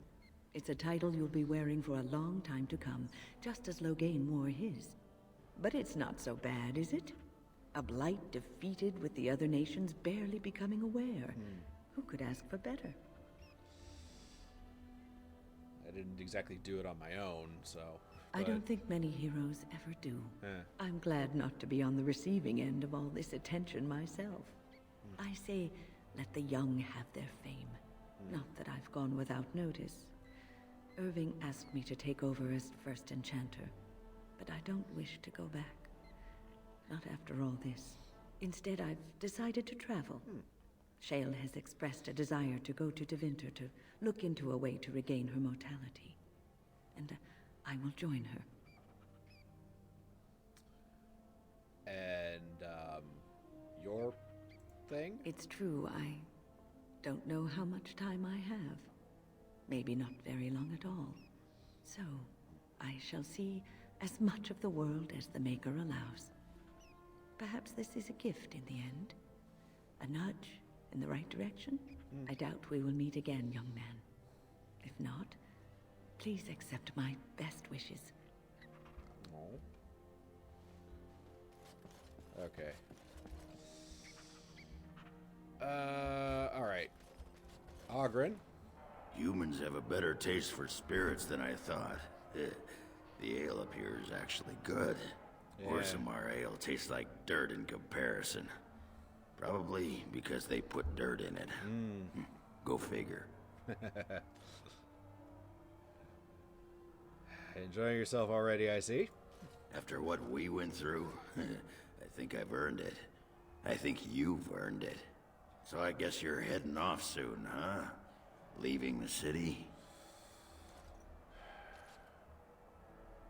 It's a title you'll be wearing for a long time to come, just as Loghain wore his. But it's not so bad, is it? A blight defeated with the other nations barely becoming aware. Who could ask for better? I didn't exactly do it on my own, so... I don't think many heroes ever do. I'm glad not to be on the receiving end of all this attention myself. I say, let the young have their fame. Not that I've gone without notice. Irving asked me to take over as first enchanter, but I don't wish to go back. Not after all this. Instead, I've decided to travel. Shale has expressed a desire to go to Devinter to look into a way to regain her mortality. And I will join her. And, your thing? It's true, I don't know how much time I have. Maybe not very long at all. So, I shall see as much of the world as the Maker allows. Perhaps this is a gift in the end. A nudge in the right direction? I doubt we will meet again, young man. If not, please accept my best wishes. Okay. Alright. Oghren? Humans have a better taste for spirits than I thought. The ale up here is actually good. Orsamar ale tastes like dirt in comparison. Probably because they put dirt in it. Go figure. Enjoying yourself already, I see. After what we went through, I think I've earned it. I think you've earned it. So I guess you're heading off soon, huh? Leaving the city?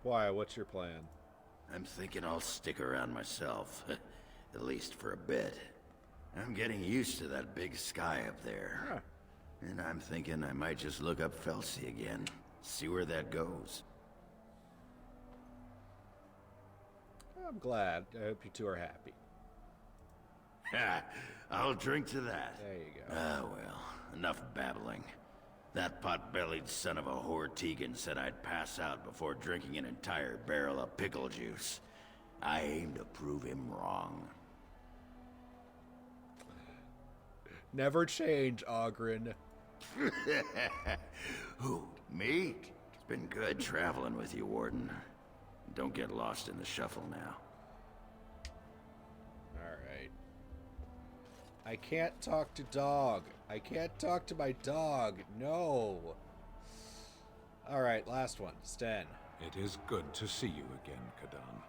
Why? What's your plan? I'm thinking I'll stick around myself. At least for a bit. I'm getting used to that big sky up there. And I'm thinking I might just look up Felsi again. See where that goes. I'm glad. I hope you two are happy. I'll drink to that. There you go. Ah, well, enough babbling. That pot-bellied son of a whore Tegan said I'd pass out before drinking an entire barrel of pickle juice. I aim to prove him wrong. Never change, Oghren. Who, me? It's been good traveling with you, Warden. Don't get lost in the shuffle now. Alright. I can't talk to dog. I can't talk to my dog. No. Alright, last one. Sten. It is good to see you again, Kadan.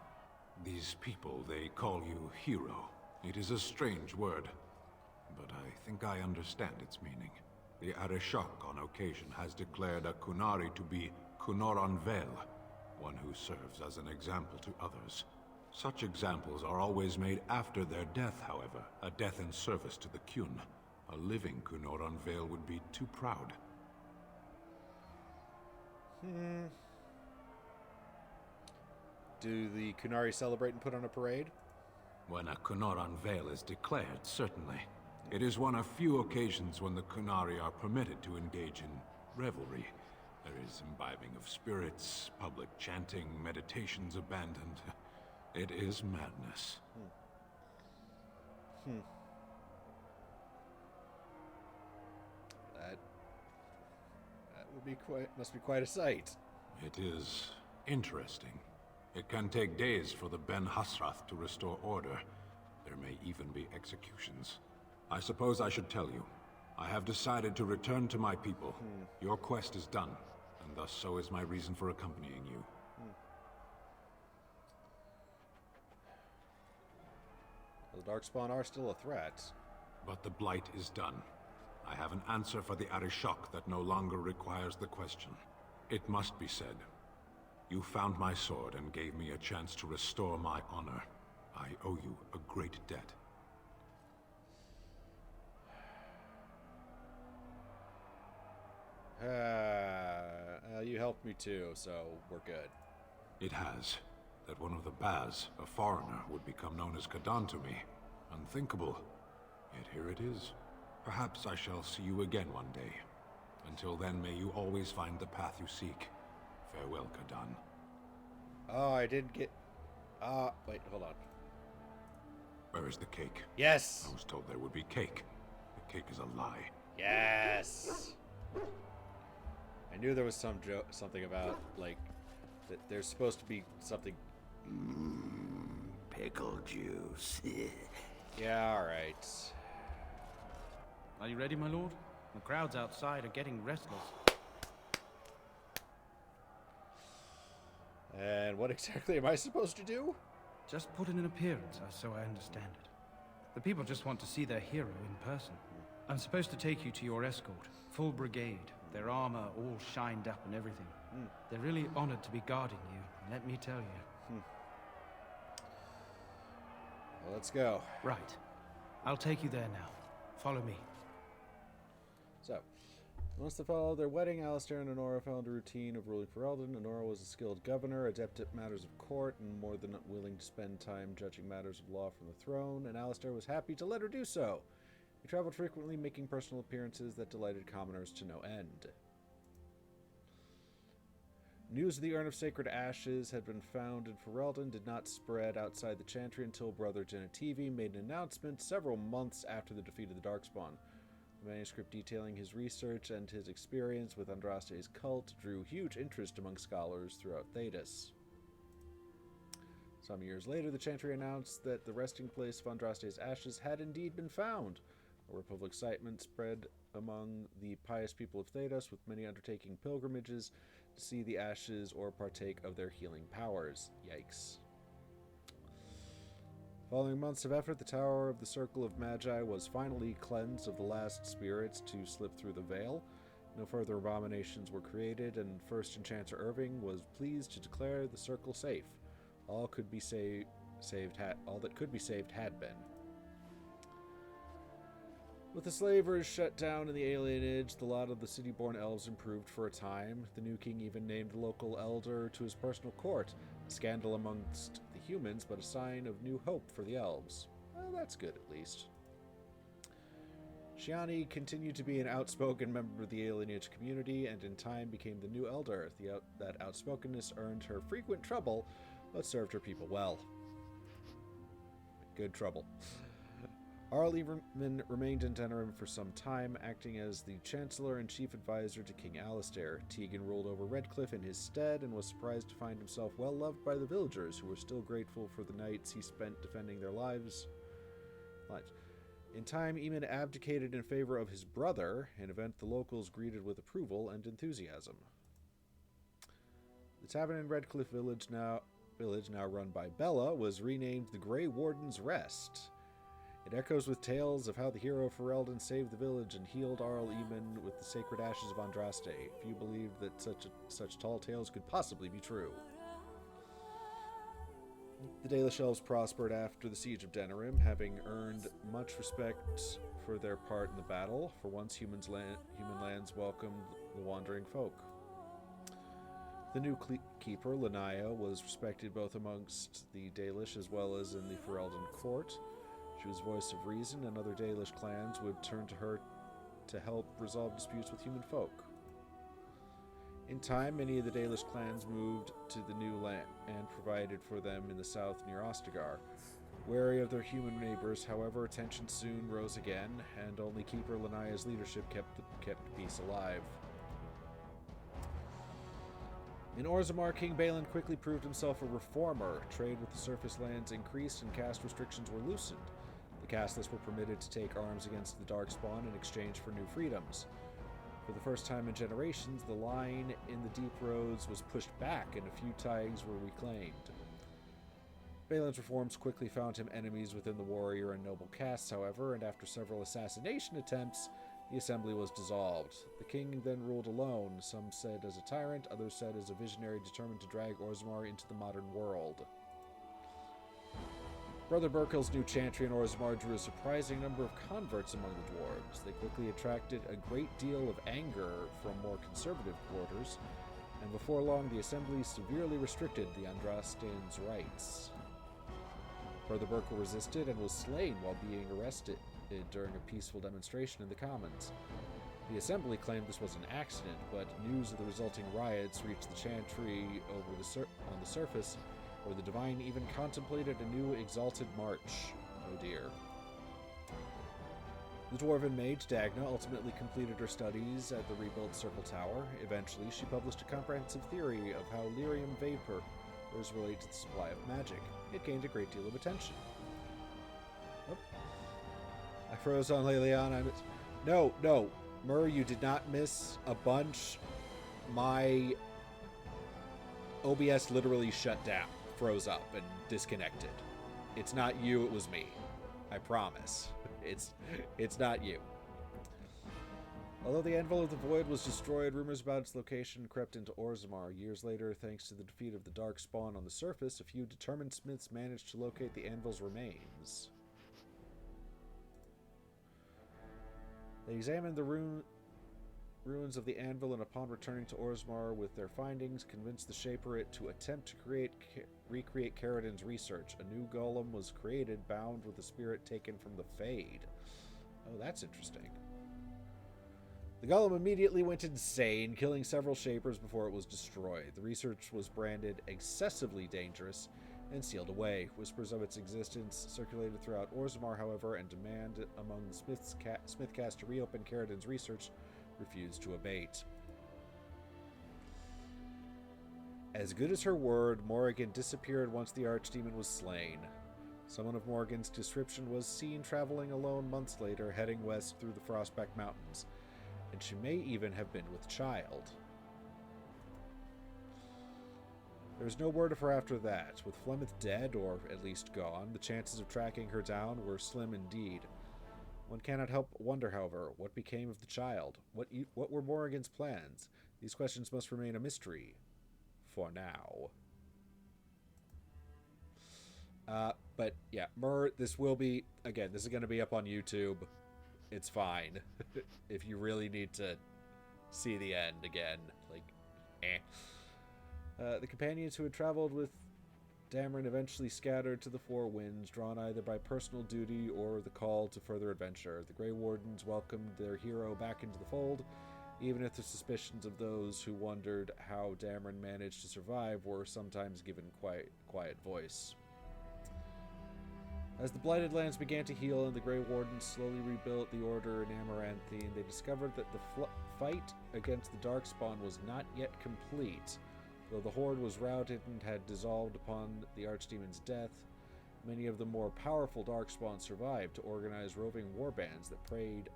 These people, they call you hero. It is a strange word, but I think I understand its meaning. The Arishok on occasion has declared a Kunari to be Kunoran Vel, one who serves as an example to others. Such examples are always made after their death, however, a death in service to the Kyun. A living Kunoran Vel would be too proud. Do the Kunari celebrate and put on a parade? When a Kunoran Vel is declared, certainly. It is one of few occasions when the Kunari are permitted to engage in revelry. There is imbibing of spirits, public chanting, meditations abandoned. It is madness. That would be must be quite a sight. It is interesting. It can take days for the Ben Hasrath to restore order. There may even be executions. I suppose I should tell you. I have decided to return to my people. Your quest is done, and thus so is my reason for accompanying you. The Darkspawn are still a threat. But the Blight is done. I have an answer for the Arishok that no longer requires the question. It must be said. You found my sword and gave me a chance to restore my honor. I owe you a great debt. You helped me too, so we're good. It has. That one of the Baz, a foreigner, would become known as Kadan to me. Unthinkable. Yet here it is. Perhaps I shall see you again one day. Until then, may you always find the path you seek. Farewell, Kadan. Oh, I didn't get... wait, hold on. Where is the cake? Yes! I was told there would be cake. The cake is a lie. Yes! I knew there was something about, like, that there's supposed to be something... Pickle juice. Yeah, alright. Are you ready, my lord? The crowds outside are getting restless. And what exactly am I supposed to do? Just put in an appearance, so I understand it. The people just want to see their hero in person. I'm supposed to take you to your escort, full brigade, their armor all shined up and everything. They're really honored to be guarding you, let me tell you. Well, let's go. Right. I'll take you there now. Follow me. So, once they followed their wedding, Alistair and Honora found a routine of ruling Ferelden. Honora was a skilled governor, adept at matters of court, and more than willing to spend time judging matters of law from the throne, and Alistair was happy to let her do so. He traveled frequently, making personal appearances that delighted commoners to no end. News of the Urn of Sacred Ashes had been found in Ferelden did not spread outside the Chantry until Brother Genetivi made an announcement several months after the defeat of the Darkspawn. The manuscript detailing his research and his experience with Andraste's cult drew huge interest among scholars throughout Thedas. Some years later, the Chantry announced that the resting place of Andraste's ashes had indeed been found. A ripple of excitement spread among the pious people of Thedas, with many undertaking pilgrimages to see the ashes or partake of their healing powers. Yikes. Following months of effort, the Tower of the Circle of Magi was finally cleansed of the last spirits to slip through the veil. No further abominations were created, and First Enchanter Irving was pleased to declare the circle safe. All that could be saved had been. With the slavers shut down in the alienage, the lot of the city-born elves improved for a time. The new king even named the local elder to his personal court, a scandal amongst the humans, but a sign of new hope for the elves. Well, that's good, at least. Shiani continued to be an outspoken member of the alienage community, and in time became the new elder. That outspokenness earned her frequent trouble, but served her people well. Good trouble. Arl Everman remained in Denerim for some time, acting as the Chancellor and Chief Advisor to King Alistair. Tegan ruled over Redcliffe in his stead and was surprised to find himself well loved by the villagers, who were still grateful for the nights he spent defending their lives. In time, Eamon abdicated in favor of his brother, an event the locals greeted with approval and enthusiasm. The tavern in Redcliffe Village, now run by Bella, was renamed the Grey Warden's Rest. It echoes with tales of how the hero of Ferelden saved the village and healed Arl Eamon with the sacred ashes of Andraste. Few believe that such tall tales could possibly be true. The Dalish elves prospered after the siege of Denerim, having earned much respect for their part in the battle. For once, human lands welcomed the wandering folk. The new keeper, Lanaya, was respected both amongst the Dalish as well as in the Ferelden court. She was voice of reason, and other Dalish clans would turn to her to help resolve disputes with human folk. In time, many of the Dalish clans moved to the new land and provided for them in the south near Ostagar. Wary of their human neighbors, however, tensions soon rose again, and only Keeper Lanaya's leadership kept peace alive. In Orzammar, King Balin quickly proved himself a reformer. Trade with the surface lands increased and caste restrictions were loosened. The casteless were permitted to take arms against the Darkspawn in exchange for new freedoms. For the first time in generations, the line in the deep roads was pushed back and a few tithes were reclaimed. Balin's reforms quickly found him enemies within the warrior and noble castes, however, and after several assassination attempts, the assembly was dissolved. The king then ruled alone, some said as a tyrant, others said as a visionary determined to drag Orzammar into the modern world. Brother Berkel's new chantry in Orzammar drew a surprising number of converts among the dwarves. They quickly attracted a great deal of anger from more conservative quarters, and before long the assembly severely restricted the Andrastians' rights. Brother Berkel resisted and was slain while being arrested during a peaceful demonstration in the Commons. The assembly claimed this was an accident, but news of the resulting riots reached the chantry on the surface, where the Divine even contemplated a new exalted march. Oh dear. The dwarven mage, Dagna, ultimately completed her studies at the rebuilt Circle Tower. Eventually, she published a comprehensive theory of how lyrium vapor relate to the supply of magic. It gained a great deal of attention. Oh. I froze on Leliana. No, Mur, you did not miss a bunch. My OBS literally shut down, froze up, and disconnected. It's not you, it was me. I promise. It's not you. Although the Anvil of the Void was destroyed, rumors about its location crept into Orzammar. Years later, thanks to the defeat of the Darkspawn on the surface, a few determined smiths managed to locate the Anvil's remains. They examined the ruins of the Anvil, and upon returning to Orzammar with their findings, convinced the Shaper it to attempt to recreate Caridin's research. A new golem was created, bound with a spirit taken from the Fade. Oh, that's interesting. The golem immediately went insane, killing several Shapers before it was destroyed. The research was branded excessively dangerous and sealed away. Whispers of its existence circulated throughout Orzammar, however, and demand among the Smith caste to reopen Caridin's research refused to abate. As good as her word, Morrigan disappeared once the Archdemon was slain. Someone of Morrigan's description was seen traveling alone months later, heading west through the Frostback Mountains, and she may even have been with child. There's no word of her after that. With Flemeth dead, or at least gone, the chances of tracking her down were slim indeed. One cannot help wonder, however, what became of the child? What were Morrigan's plans? These questions must remain a mystery. For now. But yeah, Mur, this will be, again, this is going to be up on YouTube. It's fine. If you really need to see the end again, like, the companions who had traveled with Dameron eventually scattered to the four winds, drawn either by personal duty or the call to further adventure. The Grey Wardens welcomed their hero back into the fold, even if the suspicions of those who wondered how Dameron managed to survive were sometimes given quiet voice. As the Blighted Lands began to heal and the Grey Wardens slowly rebuilt the Order in Amaranthine, they discovered that the fight against the Darkspawn was not yet complete. Though the Horde was routed and had dissolved upon the Archdemon's death, many of the more powerful Darkspawn survived to organize roving warbands that preyed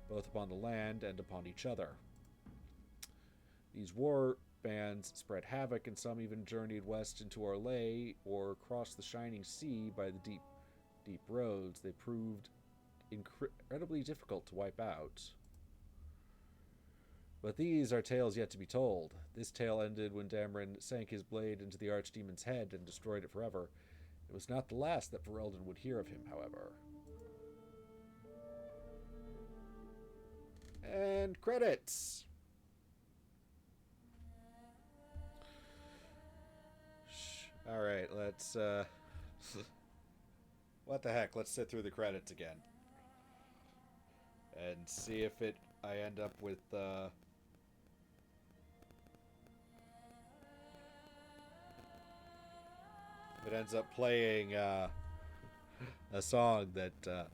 both upon the land and upon each other. These war bands spread havoc, and some even journeyed west into Orlais or crossed the Shining Sea by the deep deep roads, they proved incredibly difficult to wipe out. But these are tales yet to be told. This tale ended when Dameron sank his blade into the Archdemon's head and destroyed it forever. It was not the last that Ferelden would hear of him, however. And credits! Alright, let's, what the heck, let's sit through the credits again. And see if I end up with, if it ends up playing, a song that,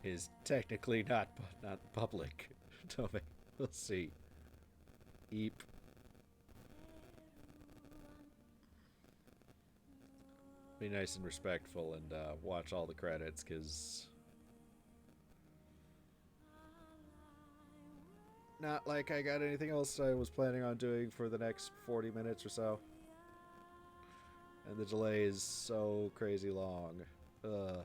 is technically not public domain. We'll see. Eep. Be nice and respectful and watch all the credits, because not like I got anything else I was planning on doing for the next 40 minutes or so. And the delay is so crazy long. Ugh.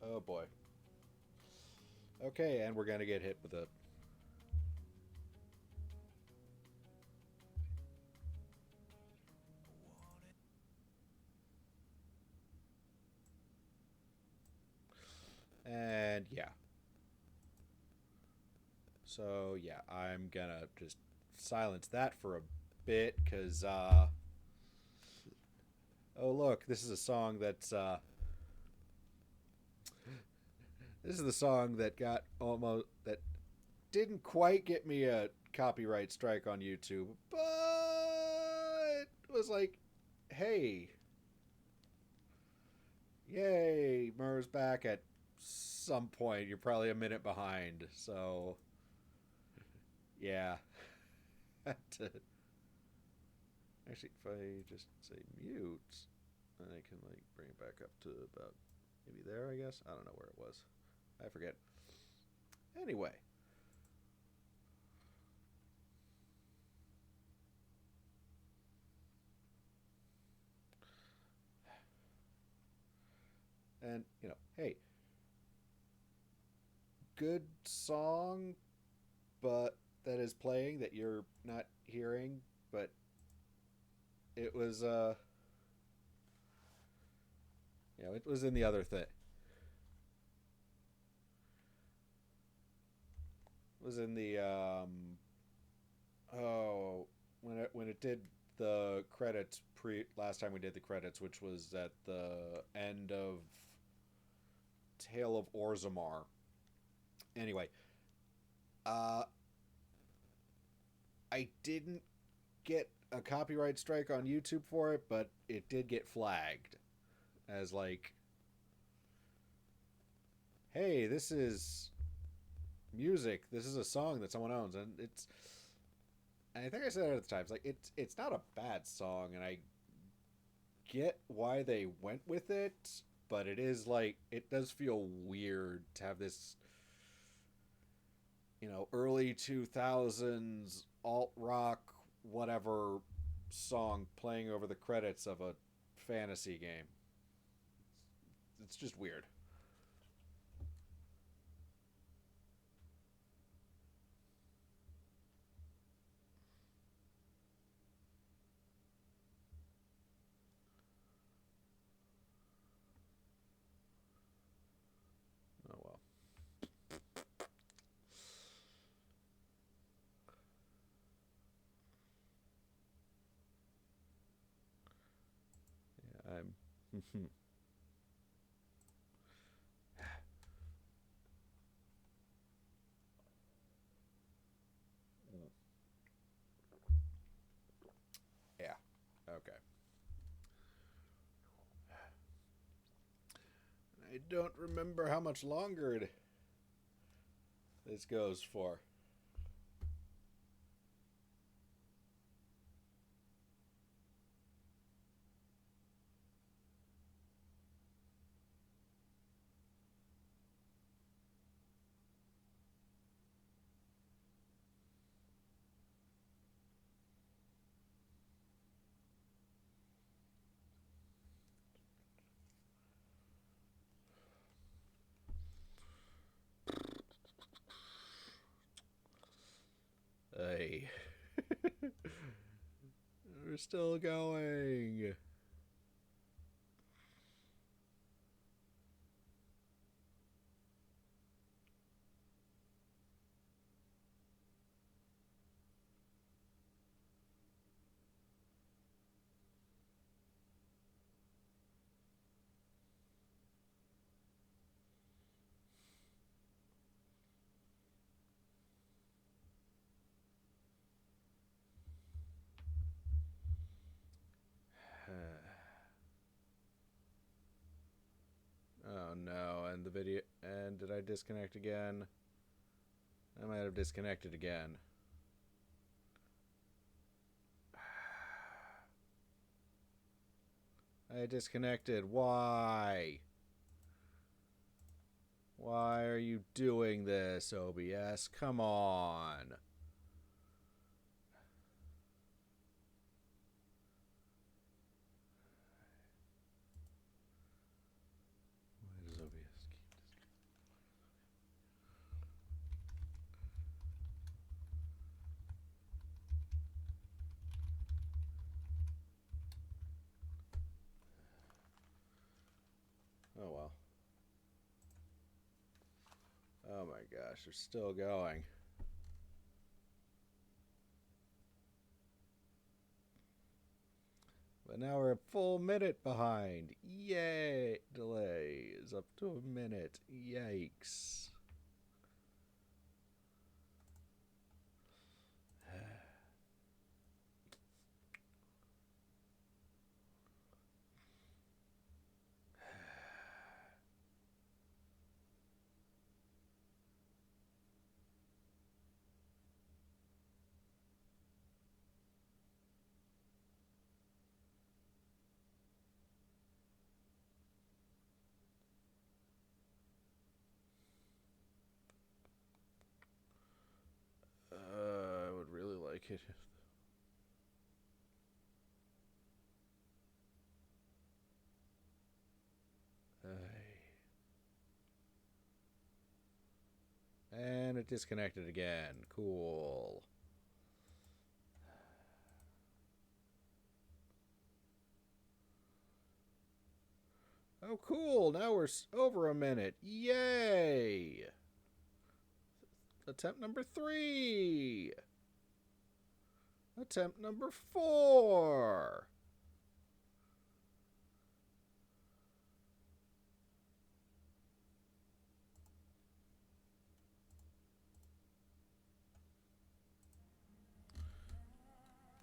Oh boy. Okay, and we're gonna get hit with a... And yeah. So yeah, I'm gonna just silence that for a bit, because oh look, this is a song that's this is the song that got almost, that didn't quite get me a copyright strike on YouTube, but was like, hey, Yay! Murr's back at some point. You're probably a minute behind, so... Yeah. Actually, if I just say mute, then I can, like, bring it back up to about maybe there, I guess? I don't know where it was. I forget. Anyway. And, you know, hey, good song, but that is playing that you're not hearing, but it was, you know, it was in the other thing. It was in the, when it did the credits last time we did the credits, which was at the end of Tale of Orzammar. Anyway, I didn't get a copyright strike on YouTube for it, but it did get flagged as like, hey, this is music. This is a song that someone owns, and it's. And I think I said it at the time. It's like it's not a bad song, and I get why they went with it, but it is like it does feel weird to have this, you know, early 2000s alt rock whatever song playing over the credits of a fantasy game. It's just weird. Oh well. Yeah, I'm yeah. Okay. I don't remember how much longer this goes for. Hey. We're still going. Oh no, and the video, and did I disconnect again? I might have disconnected again. I disconnected. Why? Why are you doing this, OBS? Come on. Why does OBS keep Oh well. Oh my gosh, they're still going. But now we're a full minute behind. Yay! Delay is up to a minute. Yikes. kid. And it disconnected again. Cool. Oh, cool. Now we're over a minute. Yay! Attempt number 3. Attempt number 4.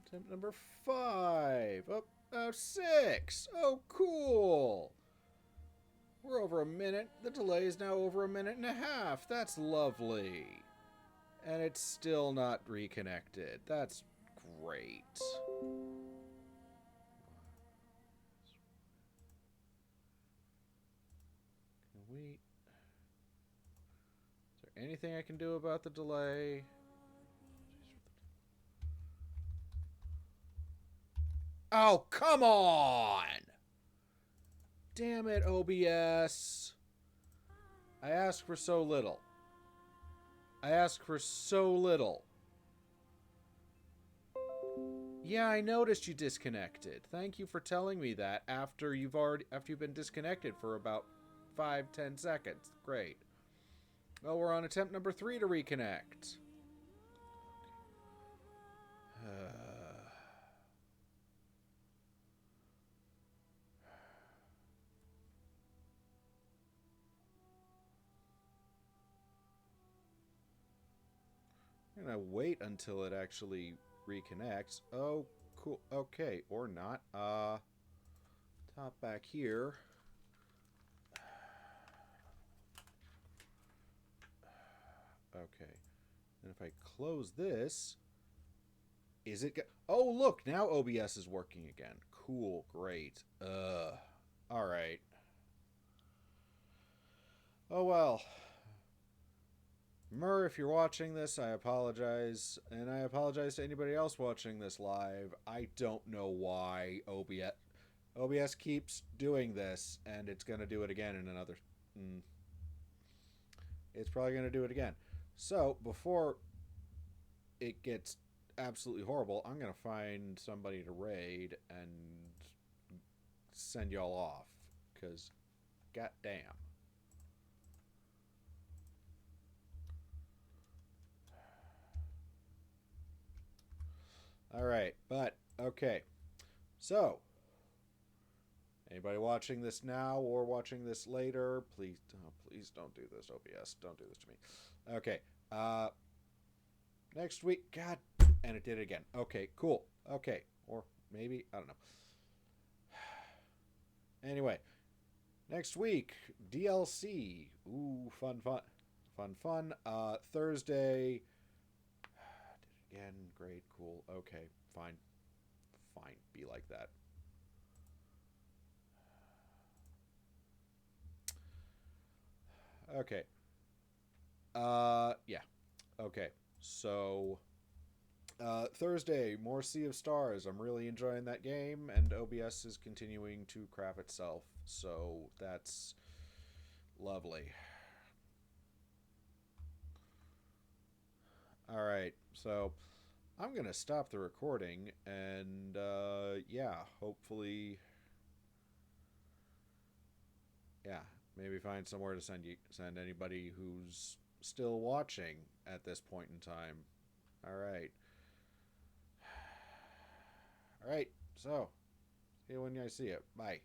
Attempt number 5. Oh, 6. Oh, cool. We're over a minute. The delay is now over a minute and a half. That's lovely. And it's still not reconnected. That's great. Can we... Is there anything I can do about the delay? Oh, come on! Damn it, OBS. I asked for so little. I asked for so little. Yeah, I noticed you disconnected. Thank you for telling me that after you've been disconnected for about 5-10 seconds. Great. Well, we're on attempt number 3 to reconnect. I'm gonna wait until it actually reconnects. Oh, cool. Okay, or not. Top back here. Okay. And if I close this, is it? Oh, look! Now OBS is working again. Cool. Great. All right. Oh well. Mur, if you're watching this, I apologize. And I apologize to anybody else watching this live. I don't know why OBS keeps doing this, and it's going to do it again in another... It's probably going to do it again. So, before it gets absolutely horrible, I'm going to find somebody to raid and send y'all off. Because, goddamn. Alright, but, okay. So, anybody watching this now or watching this later, please don't do this, OBS. Don't do this to me. Okay, next week, God, and it did it again. Okay, cool. Okay, or maybe, I don't know. Anyway, next week, DLC. Ooh, fun. Thursday... Again, great, cool, okay, fine, be like that. Okay. Yeah. Okay, so, Thursday, more Sea of Stars. I'm really enjoying that game, and OBS is continuing to crap itself, so that's lovely. Alright, so I'm going to stop the recording and, yeah, hopefully, yeah, maybe find somewhere to send anybody who's still watching at this point in time. Alright. Alright, so, see you when I see it. Bye.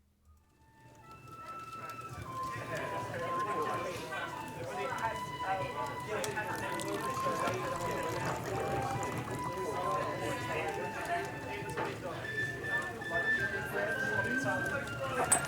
Thank you.